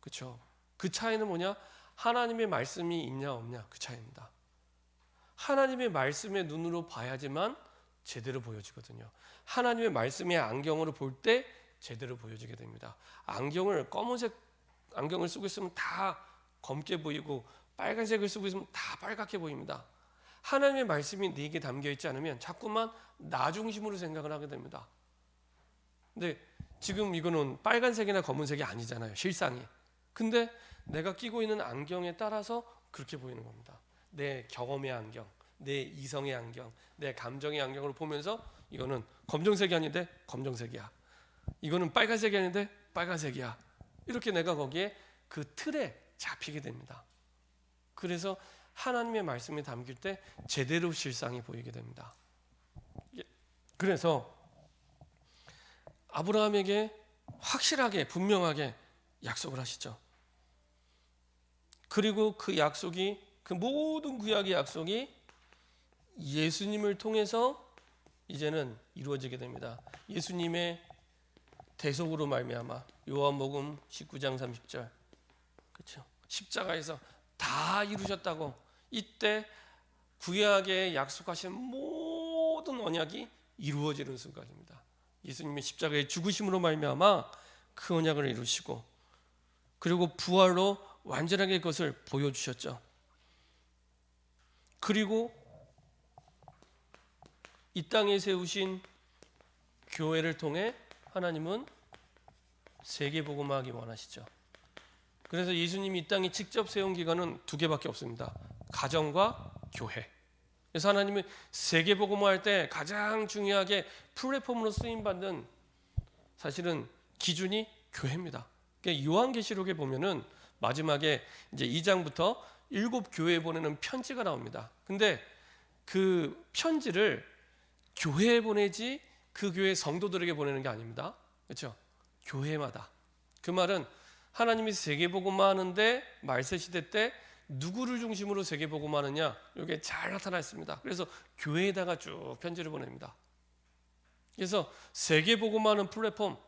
그렇죠? 그 차이는 뭐냐? 하나님의 말씀이 있냐 없냐 그 차이입니다. 하나님의 말씀의 눈으로 봐야지만 제대로 보여지거든요. 하나님의 말씀의 안경으로 볼 때 제대로 보여지게 됩니다. 검은색 안경을 쓰고 있으면 다 검게 보이고 빨간색을 쓰고 있으면 다 빨갛게 보입니다. 하나님의 말씀이 네게 담겨 있지 않으면 자꾸만 나 중심으로 생각을 하게 됩니다. 근데 지금 이거는 빨간색이나 검은색이 아니잖아요, 실상이. 근데 내가 끼고 있는 안경에 따라서 그렇게 보이는 겁니다. 내 경험의 안경, 내 이성의 안경, 내 감정의 안경으로 보면서 이거는 검정색이 아닌데 검정색이야, 이거는 빨간색이 아닌데 빨간색이야, 이렇게 내가 거기에 그 틀에 잡히게 됩니다. 그래서 하나님의 말씀이 담길 때 제대로 실상이 보이게 됩니다. 그래서 아브라함에게 확실하게 분명하게 약속을 하시죠. 그리고 그 약속이, 그 모든 구약의 약속이 예수님을 통해서 이제는 이루어지게 됩니다. 예수님의 대속으로 말미암아, 요한복음 19장 30절, 그렇죠? 십자가에서 다 이루셨다고. 이때 구약에 약속하신 모든 언약이 이루어지는 순간입니다. 예수님의 십자가의 죽으심으로 말미암아 그 언약을 이루시고, 그리고 부활로 완전하게 그것을 보여주셨죠. 그리고 이 땅에 세우신 교회를 통해 하나님은 세계복음화하기 원하시죠. 그래서 예수님이 이 땅에 직접 세운 기관은 두 개밖에 없습니다. 가정과 교회. 그래서 하나님은 세계복음화할 때 가장 중요하게 플랫폼으로 쓰임받는 사실은 기준이 교회입니다. 그러니까 요한계시록에 보면은 마지막에 이제 2장부터 7교회에 보내는 편지가 나옵니다. 근데 그 편지를 교회에 보내지 그 교회 성도들에게 보내는 게 아닙니다. 그렇죠? 교회마다. 그 말은 하나님이 세계복음화 하는데 말세시대 때 누구를 중심으로 세계복음화 하느냐, 이게 잘 나타나 있습니다. 그래서 교회에다가 쭉 편지를 보냅니다. 그래서 세계복음화하는 플랫폼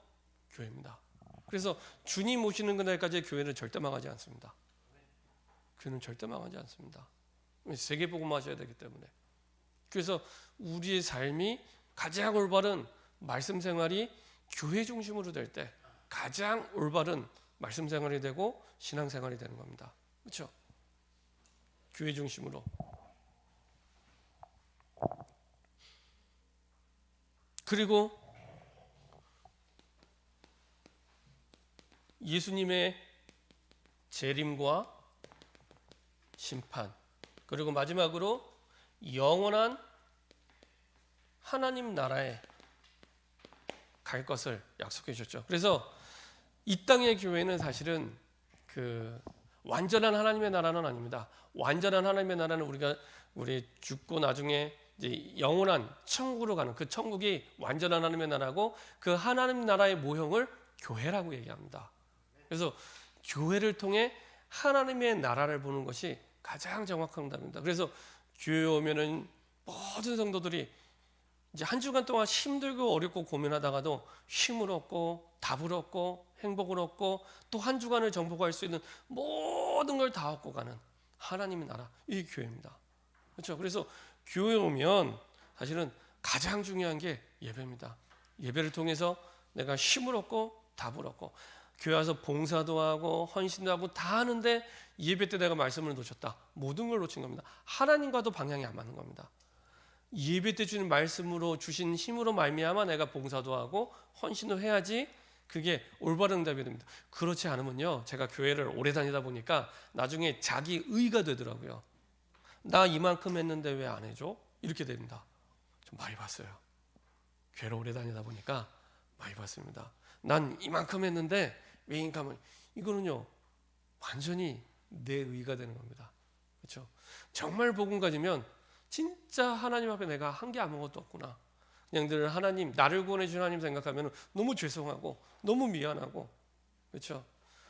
교회입니다. 그래서 주님 오시는 그날까지 교회는 절대 망하지 않습니다. 교회는 절대 망하지 않습니다. 세계복음화 하셔야 되기 때문에. 그래서 우리의 삶이 가장 올바른 말씀 생활이 교회 중심으로 될 때 가장 올바른 말씀 생활이 되고 신앙 생활이 되는 겁니다. 그렇죠? 교회 중심으로. 그리고 예수님의 재림과 심판, 그리고 마지막으로 영원한 하나님 나라에 갈 것을 약속해 주셨죠. 그래서 이 땅의 교회는 사실은 그 완전한 하나님의 나라는 아닙니다. 완전한 하나님의 나라는 우리 죽고 나중에 이제 영원한 천국으로 가는 그 천국이 완전한 하나님의 나라고, 그 하나님 나라의 모형을 교회라고 얘기합니다. 그래서 교회를 통해 하나님의 나라를 보는 것이 가장 정확한 답입니다. 그래서 교회 오면은 모든 성도들이 이제 한 주간 동안 힘들고 어렵고 고민하다가도 힘을 얻고 답을 얻고 행복을 얻고 또 한 주간을 정복할 수 있는 모든 걸 다 얻고 가는 하나님의 나라, 이 교회입니다. 그렇죠? 그래서 교회 오면 사실은 가장 중요한 게 예배입니다. 예배를 통해서 내가 힘을 얻고 답을 얻고, 교회 와서 봉사도 하고 헌신도 하고 다 하는데 예배 때 내가 말씀을 놓쳤다. 모든 걸 놓친 겁니다. 하나님과도 방향이 안 맞는 겁니다. 예배 때 주는 말씀으로 주신 힘으로 말미암아 내가 봉사도 하고 헌신도 해야지 그게 올바른 응답이 됩니다. 그렇지 않으면요, 제가 교회를 오래 다니다 보니까 나중에 자기 의가 되더라고요. 나 이만큼 했는데 왜 안 해줘? 이렇게 됩니다. 좀 많이 봤어요. 교회를 오래 다니다 보니까 많이 봤습니다. 난 이만큼 했는데 왜 인감을, 이거는요 완전히 내 의가 되는 겁니다. 그렇죠? 정말 복음 가지면 진짜 하나님 앞에 내가 한 게 아무것도 없구나. 그냥 늘 하나님, 나를 구원해 주신 하나님 생각하면 너무 죄송하고 너무 미안하고, 그렇죠?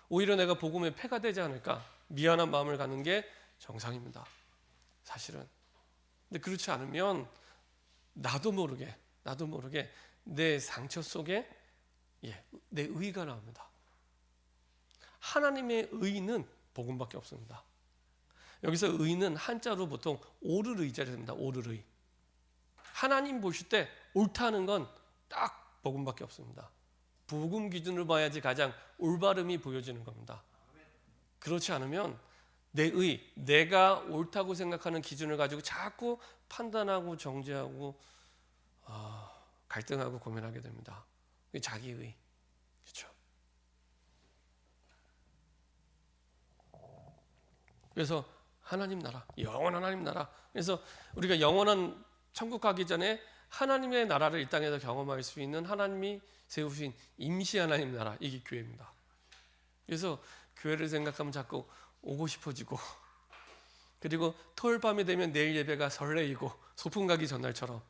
오히려 내가 복음에 폐가 되지 않을까 미안한 마음을 갖는 게 정상입니다. 사실은. 근데 그렇지 않으면 나도 모르게 내 상처 속에 내 의가 나옵니다. 하나님의 의는 복음밖에 없습니다. 여기서 의는 한자로 보통 오르르이자를 씁니다. 오르르이. 하나님 보실 때 옳다는 건 딱 복음밖에 없습니다. 복음 기준으로 봐야지 가장 올바름이 보여지는 겁니다. 그렇지 않으면 내 의, 내가 옳다고 생각하는 기준을 가지고 자꾸 판단하고 정죄하고 갈등하고 고민하게 됩니다. 자기의. 그렇죠? 그래서 하나님 나라, 영원한 하나님 나라. 그래서 우리가 영원한 천국 가기 전에 하나님의 나라를 이 땅에서 경험할 수 있는 하나님이 세우신 임시 하나님 나라, 이게 교회입니다. 그래서 교회를 생각하면 자꾸 오고 싶어지고, 그리고 토요일 밤이 되면 내일 예배가 설레이고 소풍 가기 전날처럼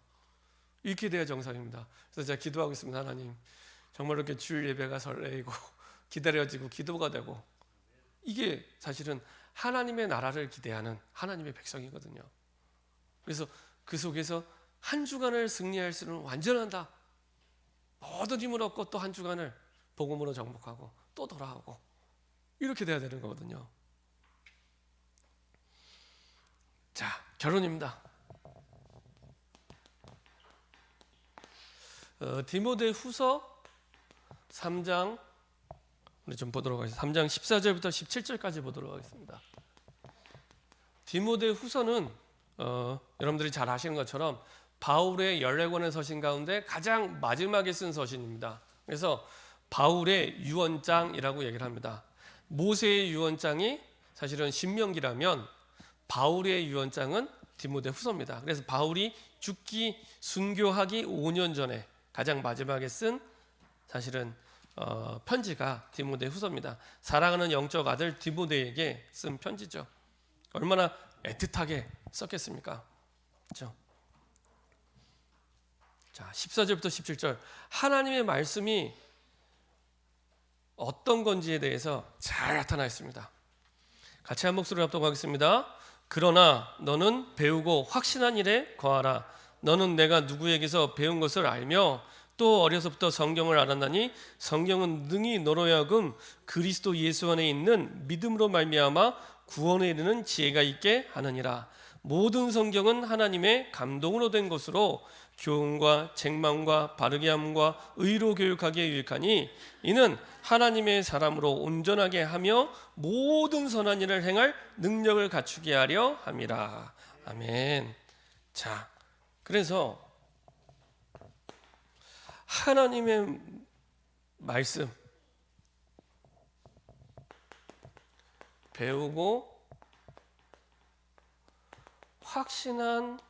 이렇게 돼야 정상입니다. 그래서 제가 기도하고 있습니다. 하나님, 정말 이렇게 주일 예배가 설레이고 기다려지고 기도가 되고, 이게 사실은 하나님의 나라를 기대하는 하나님의 백성이거든요. 그래서 그 속에서 한 주간을 승리할 수는 완전한다. 모든 힘을 얻고 또 한 주간을 복음으로 정복하고 또 돌아오고, 이렇게 돼야 되는 거거든요. 자, 결론입니다. 디모데 후서 3장 우리 좀 보도록 하겠습니다. 3장 14절부터 17절까지 보도록 하겠습니다. 디모데 후서는 여러분들이 잘 아시는 것처럼 바울의 14권의 서신 가운데 가장 마지막에 쓴 서신입니다. 그래서 바울의 유언장이라고 얘기를 합니다. 모세의 유언장이 사실은 신명기라면 바울의 유언장은 디모데 후서입니다. 그래서 바울이 죽기 순교하기 5년 전에 가장 마지막에 쓴 사실은 편지가 디모데 후서입니다. 사랑하는 영적 아들 디모데에게 쓴 편지죠. 얼마나 애틋하게 썼겠습니까? 그렇죠? 자, 14절부터 17절, 하나님의 말씀이 어떤 건지에 대해서 잘 나타나 있습니다. 같이 한 목소리로 합독하겠습니다. 그러나 너는 배우고 확신한 일에 거하라. 너는 내가 누구에게서 배운 것을 알며 또 어려서부터 성경을 알았나니 성경은 능히 너로 하여금 그리스도 예수 안에 있는 믿음으로 말미암아 구원에 이르는 지혜가 있게 하느니라. 모든 성경은 하나님의 감동으로 된 것으로 교훈과 책망과 바르게 함과 의로 교육하기에 유익하니 이는 하나님의 사람으로 온전하게 하며 모든 선한 일을 행할 능력을 갖추게 하려 함이라. 아멘. 자, 그래서 하나님의 말씀 배우고 확신한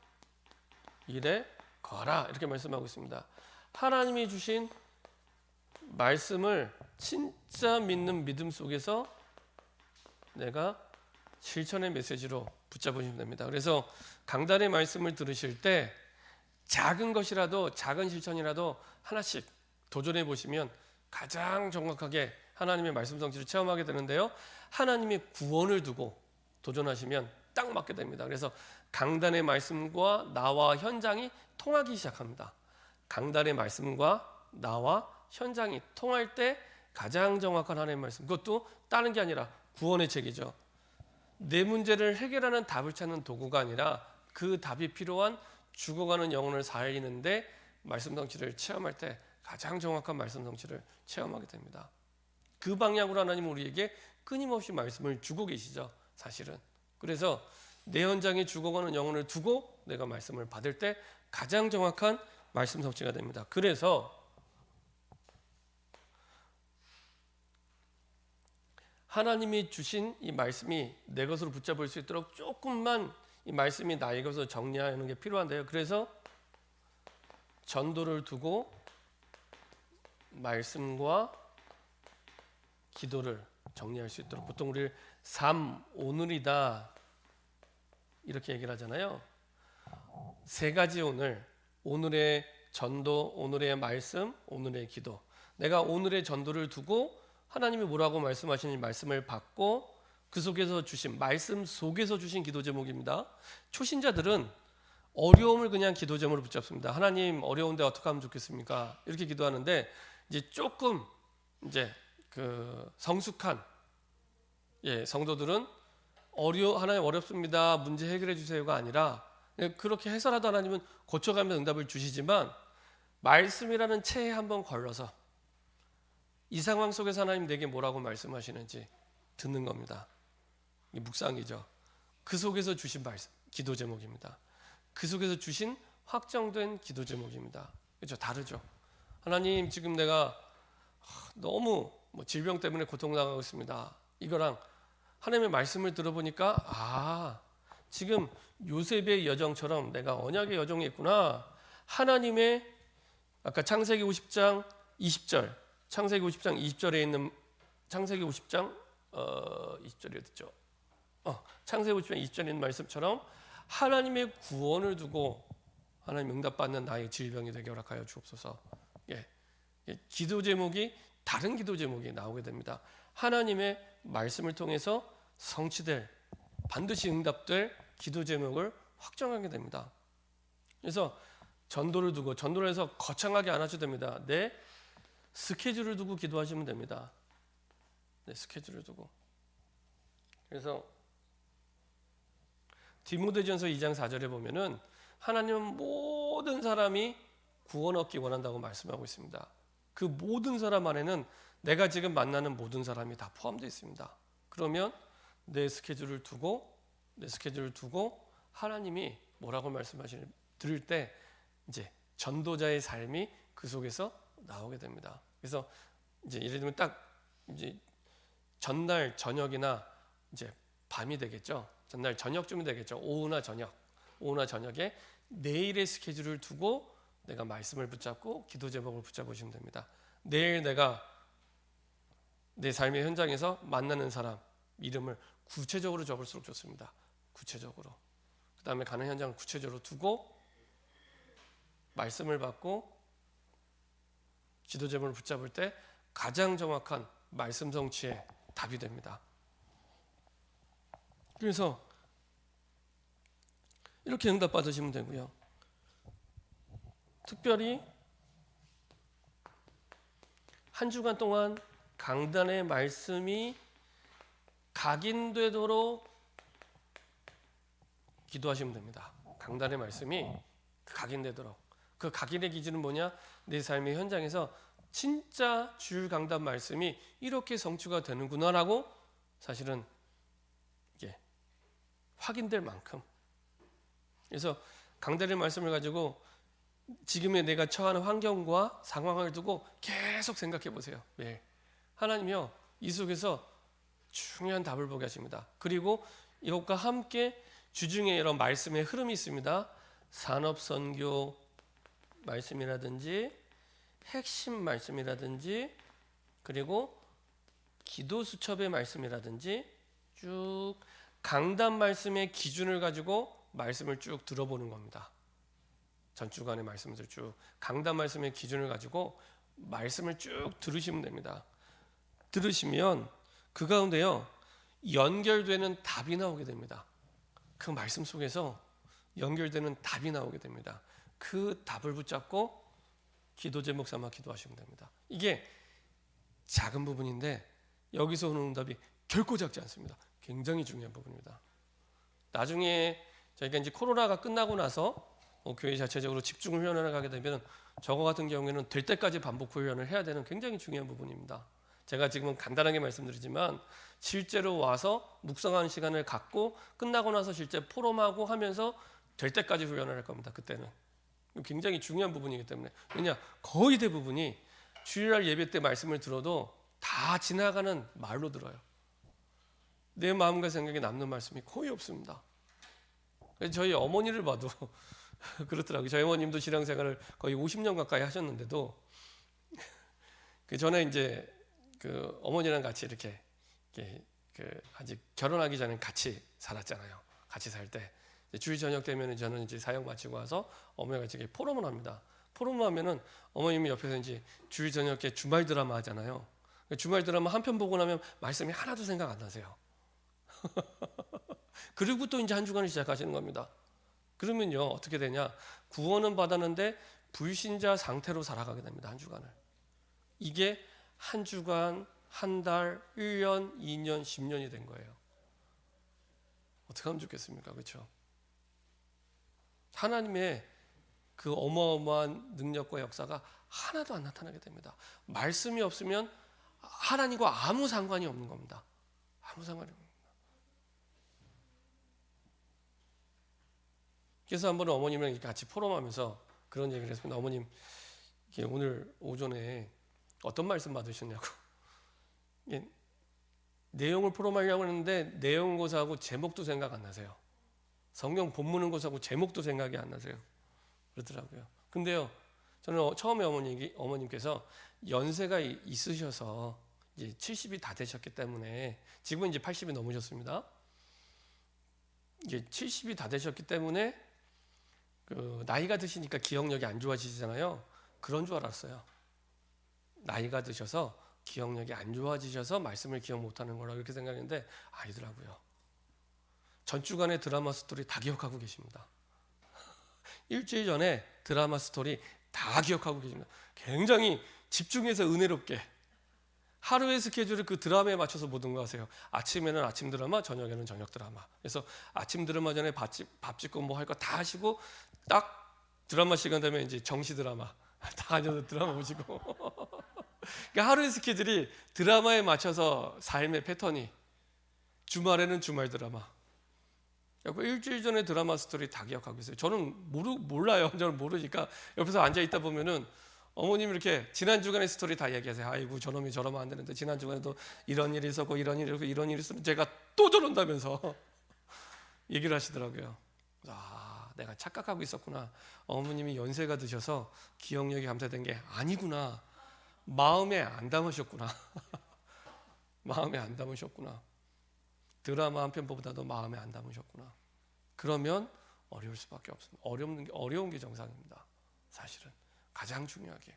일에 거하라, 이렇게 말씀하고 있습니다. 하나님이 주신 말씀을 진짜 믿는 믿음 속에서 내가 실천의 메시지로 붙잡으시면 됩니다. 그래서 강단의 말씀을 들으실 때 작은 것이라도, 작은 실천이라도 하나씩 도전해 보시면 가장 정확하게 하나님의 말씀 성취를 체험하게 되는데요, 하나님의 구원을 두고 도전하시면 딱 맞게 됩니다. 그래서 강단의 말씀과 나와 현장이 통하기 시작합니다. 강단의 말씀과 나와 현장이 통할 때 가장 정확한 하나님의 말씀, 그것도 다른 게 아니라 구원의 책이죠. 내 문제를 해결하는 답을 찾는 도구가 아니라 그 답이 필요한 죽어가는 영혼을 살리는데 말씀 성취를 체험할 때 가장 정확한 말씀 성취를 체험하게 됩니다. 그 방향으로 하나님은 우리에게 끊임없이 말씀을 주고 계시죠, 사실은. 그래서 내 현장에 죽어가는 영혼을 두고 내가 말씀을 받을 때 가장 정확한 말씀 성취가 됩니다. 그래서 하나님이 주신 이 말씀이 내 것으로 붙잡을 수 있도록 조금만 이 말씀이 나의 것으로 정리하는 게 필요한데요. 그래서 전도를 두고 말씀과 기도를 정리할 수 있도록, 보통 우리 삶 오늘이다 이렇게 얘기를 하잖아요. 세 가지 오늘, 오늘의 전도, 오늘의 말씀, 오늘의 기도. 내가 오늘의 전도를 두고 하나님이 뭐라고 말씀하시는 말씀을 받고 그 속에서 주신 말씀 속에서 주신 기도 제목입니다. 초신자들은 어려움을 그냥 기도 제목으로 붙잡습니다. 하나님 어려운데 어떻게 하면 좋겠습니까? 이렇게 기도하는데 이제 조금 이제 그 성숙한 성도들은 하나님 어렵습니다. 문제 해결해 주세요가 아니라 그렇게 해서라도 하나님은 고쳐가면서 응답을 주시지만 말씀이라는 체에 한번 걸러서 이 상황 속에서 하나님 내게 뭐라고 말씀하시는지 듣는 겁니다. 이 묵상이죠. 그 속에서 주신 말씀, 기도 제목입니다. 그 속에서 주신 확정된 기도 제목입니다. 그렇죠? 다르죠. 하나님 지금 내가 너무 질병 때문에 고통당하고 있습니다. 이거랑 하나님의 말씀을 들어보니까 지금 요셉의 여정처럼 내가 언약의 여정이 있구나. 하나님의 아까 창세기 50장 20절, 창세기 50장 20절에 있는 창세기 50장 20절이 어딨죠? 창세기 50장 20절에 있는 말씀처럼 하나님의 구원을 두고 하나님 응답받는 나의 질병이 되게 허락하여 주옵소서. 기도 제목이 다른 기도 제목이 나오게 됩니다. 하나님의 말씀을 통해서 성취될, 반드시 응답될 기도 제목을 확정하게 됩니다. 그래서 전도를 두고, 전도를 해서 거창하게 안 하셔도 됩니다. 내 스케줄을 두고 기도하시면 됩니다. 내 스케줄을 두고. 그래서 디모데전서 2장 4절에 보면은 하나님은 모든 사람이 구원 얻기 원한다고 말씀하고 있습니다. 그 모든 사람 안에는 내가 지금 만나는 모든 사람이 다 포함되어 있습니다. 그러면 내 스케줄을 두고 하나님이 뭐라고 말씀하시는 들을 때 이제 전도자의 삶이 그 속에서 나오게 됩니다. 그래서 이제 예를 들면 딱 이제 전날 저녁이나 이제 밤이 되겠죠. 전날 저녁쯤이 되겠죠. 오후나 저녁에 내일의 스케줄을 두고 내가 말씀을 붙잡고 기도 제목을 붙잡으시면 됩니다. 내일 내가 내 삶의 현장에서 만나는 사람 이름을 구체적으로 적을수록 좋습니다. 구체적으로. 그 다음에 가는 현장을 구체적으로 두고 말씀을 받고 기도 제목을 붙잡을 때 가장 정확한 말씀 성취의 답이 됩니다. 그래서 이렇게 응답 받으시면 되고요. 특별히 한 주간 동안 강단의 말씀이 각인되도록 기도하시면 됩니다. 강단의 말씀이 각인되도록. 그 각인의 기준은 뭐냐? 내 삶의 현장에서 진짜 주일 강단 말씀이 이렇게 성취가 되는구나라고 사실은 이게 확인될 만큼. 그래서 강단의 말씀을 가지고 지금의 내가 처하는 환경과 상황을 두고 계속 생각해 보세요. 매일. 하나님이요, 이 속에서 중요한 답을 보게 하십니다. 그리고 이것과 함께 주중에 이런 말씀의 흐름이 있습니다. 산업선교 말씀이라든지 핵심 말씀이라든지 그리고 기도수첩의 말씀이라든지 쭉 강단 말씀의 기준을 가지고 말씀을 쭉 들어보는 겁니다. 전주간의 말씀들 쭉 강단 말씀의 기준을 가지고 말씀을 쭉 들으시면 됩니다. 들으시면 그 가운데요 연결되는 답이 나오게 됩니다. 그 말씀 속에서 연결되는 답이 나오게 됩니다. 그 답을 붙잡고 기도 제목 삼아 기도하시면 됩니다. 이게 작은 부분인데 여기서 오는 응답이 결코 작지 않습니다. 굉장히 중요한 부분입니다. 나중에 저희가 이제 코로나가 끝나고 나서 교회 자체적으로 집중 훈련을 가게 되면 저거 같은 경우에는 될 때까지 반복 훈련을 해야 되는 굉장히 중요한 부분입니다. 제가 지금은 간단하게 말씀드리지만 실제로 와서 묵상하는 시간을 갖고 끝나고 나서 실제 포럼하고 하면서 될 때까지 훈련을 할 겁니다. 그때는 굉장히 중요한 부분이기 때문에. 왜냐, 거의 대부분이 주일날 예배 때 말씀을 들어도 다 지나가는 말로 들어요. 내 마음과 생각에 남는 말씀이 거의 없습니다. 저희 어머니를 봐도 그렇더라고요. 저희 어머님도 신앙생활을 거의 50년 가까이 하셨는데도 그 전에 이제 그 어머니랑 같이 이렇게 그 아직 결혼하기 전에 같이 살았잖아요. 같이 살 때 주일 저녁 되면 저는 이제 사역 마치고 와서 어머니가 같이 이렇게 포럼을 합니다. 포럼을 하면은 어머님이 옆에서 이제 주일 저녁에 주말 드라마 하잖아요. 주말 드라마 한 편 보고 나면 말씀이 하나도 생각 안 나세요. 그리고 또 이제 한 주간을 시작하시는 겁니다. 그러면요 어떻게 되냐? 구원은 받았는데 불신자 상태로 살아가게 됩니다. 한 주간을. 이게 한 주간, 한 달, 1년, 2년, 10년이 된 거예요. 어떻게 하면 좋겠습니까? 그렇죠? 하나님의 그 어마어마한 능력과 역사가 하나도 안 나타나게 됩니다. 말씀이 없으면 하나님과 아무 상관이 없는 겁니다. 아무 상관이 없는 겁니다. 그래서 한번 어머님이랑 같이 포럼하면서 그런 얘기를 했습니다. 어머님, 오늘 오전에 어떤 말씀 받으셨냐고. 내용을 포럼하려고 했는데 내용 고사하고 제목도 생각 안 나세요. 성경 본문은 고사하고 제목도 생각이 안 나세요. 그러더라고요. 근데요, 저는 처음에 어머님께서 연세가 있으셔서 이제 70이 다 되셨기 때문에 지금은 이제 80이 넘으셨습니다. 이제 70이 다 되셨기 때문에 그 나이가 드시니까 기억력이 안 좋아지잖아요. 그런 줄 알았어요. 나이가 드셔서 기억력이 안 좋아지셔서 말씀을 기억 못하는 거라고 이렇게 생각했는데 아니더라고요. 전주간의 드라마 스토리 다 기억하고 계십니다. 일주일 전에 드라마 스토리 다 기억하고 계십니다. 굉장히 집중해서 은혜롭게 하루의 스케줄을 그 드라마에 맞춰서 모든 거 하세요. 아침에는 아침 드라마, 저녁에는 저녁 드라마. 그래서 아침 드라마 전에 밥 짓고 뭐 할 거 다 하시고 딱 드라마 시간 되면 이제 정시 드라마 다 앉아서 드라마 보시고 그러니까 하루의 스케줄이 드라마에 맞춰서 삶의 패턴이 주말에는 주말 드라마. 일주일 전에 드라마 스토리 다 기억하고 있어요. 저는 몰라요. 저는 모르니까 옆에서 앉아 있다 보면은 어머님이 이렇게 지난 주간의 스토리 다 얘기하세요. 아이고 저놈이 저러면 안 되는데 지난 주간에도 이런 일이 있었고 이런 일이 있었고 이런 일이 있었는데 제가 또 저런다면서 얘기를 하시더라고요. 아, 내가 착각하고 있었구나. 어머님이 연세가 드셔서 기억력이 감퇴된 게 아니구나. 마음에 안 담으셨구나. 마음에 안 담으셨구나. 드라마 한 편보다도 마음에 안 담으셨구나. 그러면 어려울 수밖에 없습니다. 어려운 게 정상입니다. 사실은 가장 중요하게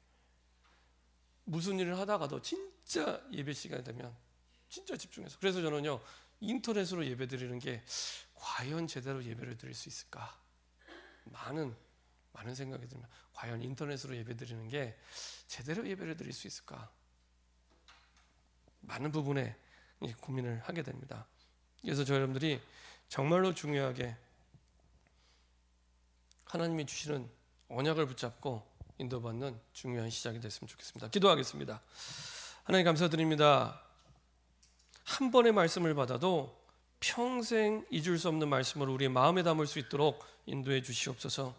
무슨 일을 하다가도 진짜 예배 시간이 되면 진짜 집중해서. 그래서 저는요 인터넷으로 예배 드리는 게 과연 제대로 예배를 드릴 수 있을까? 많은 생각이 들면 과연 인터넷으로 예배 드리는 게 제대로 예배를 드릴 수 있을까? 많은 부분에 고민을 하게 됩니다. 그래서 저 여러분들이 정말로 중요하게 하나님이 주시는 언약을 붙잡고 인도받는 중요한 시작이 됐으면 좋겠습니다. 기도하겠습니다. 하나님 감사드립니다. 한 번의 말씀을 받아도 평생 잊을 수 없는 말씀으로 우리 마음에 담을 수 있도록 인도해 주시옵소서.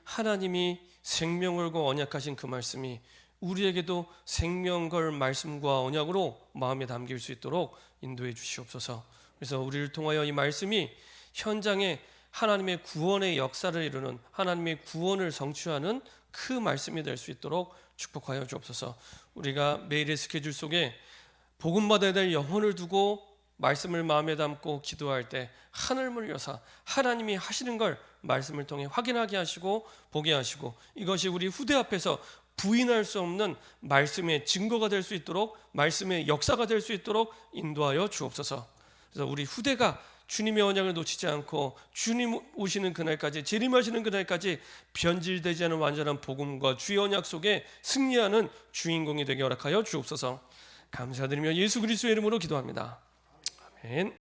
하나님이 생명을 거 언약하신 그 말씀이 우리에게도 생명 걸 말씀과 언약으로 마음에 담길 수 있도록 인도해 주시옵소서. 그래서 우리를 통하여 이 말씀이 현장에 하나님의 구원의 역사를 이루는 하나님의 구원을 성취하는 그 말씀이 될 수 있도록 축복하여 주옵소서. 우리가 매일의 스케줄 속에 복음 받아야 될 영혼을 두고 말씀을 마음에 담고 기도할 때 하늘문 여사 하나님이 하시는 걸 말씀을 통해 확인하게 하시고 보게 하시고 이것이 우리 후대 앞에서 부인할 수 없는 말씀의 증거가 될 수 있도록 말씀의 역사가 될 수 있도록 인도하여 주옵소서. 그래서 우리 후대가 주님의 언약을 놓치지 않고 주님 오시는 그날까지 재림하시는 그날까지 변질되지 않은 완전한 복음과 주의 언약 속에 승리하는 주인공이 되게 허락하여 주옵소서. 감사드리며 예수 그리스도의 이름으로 기도합니다. 아멘.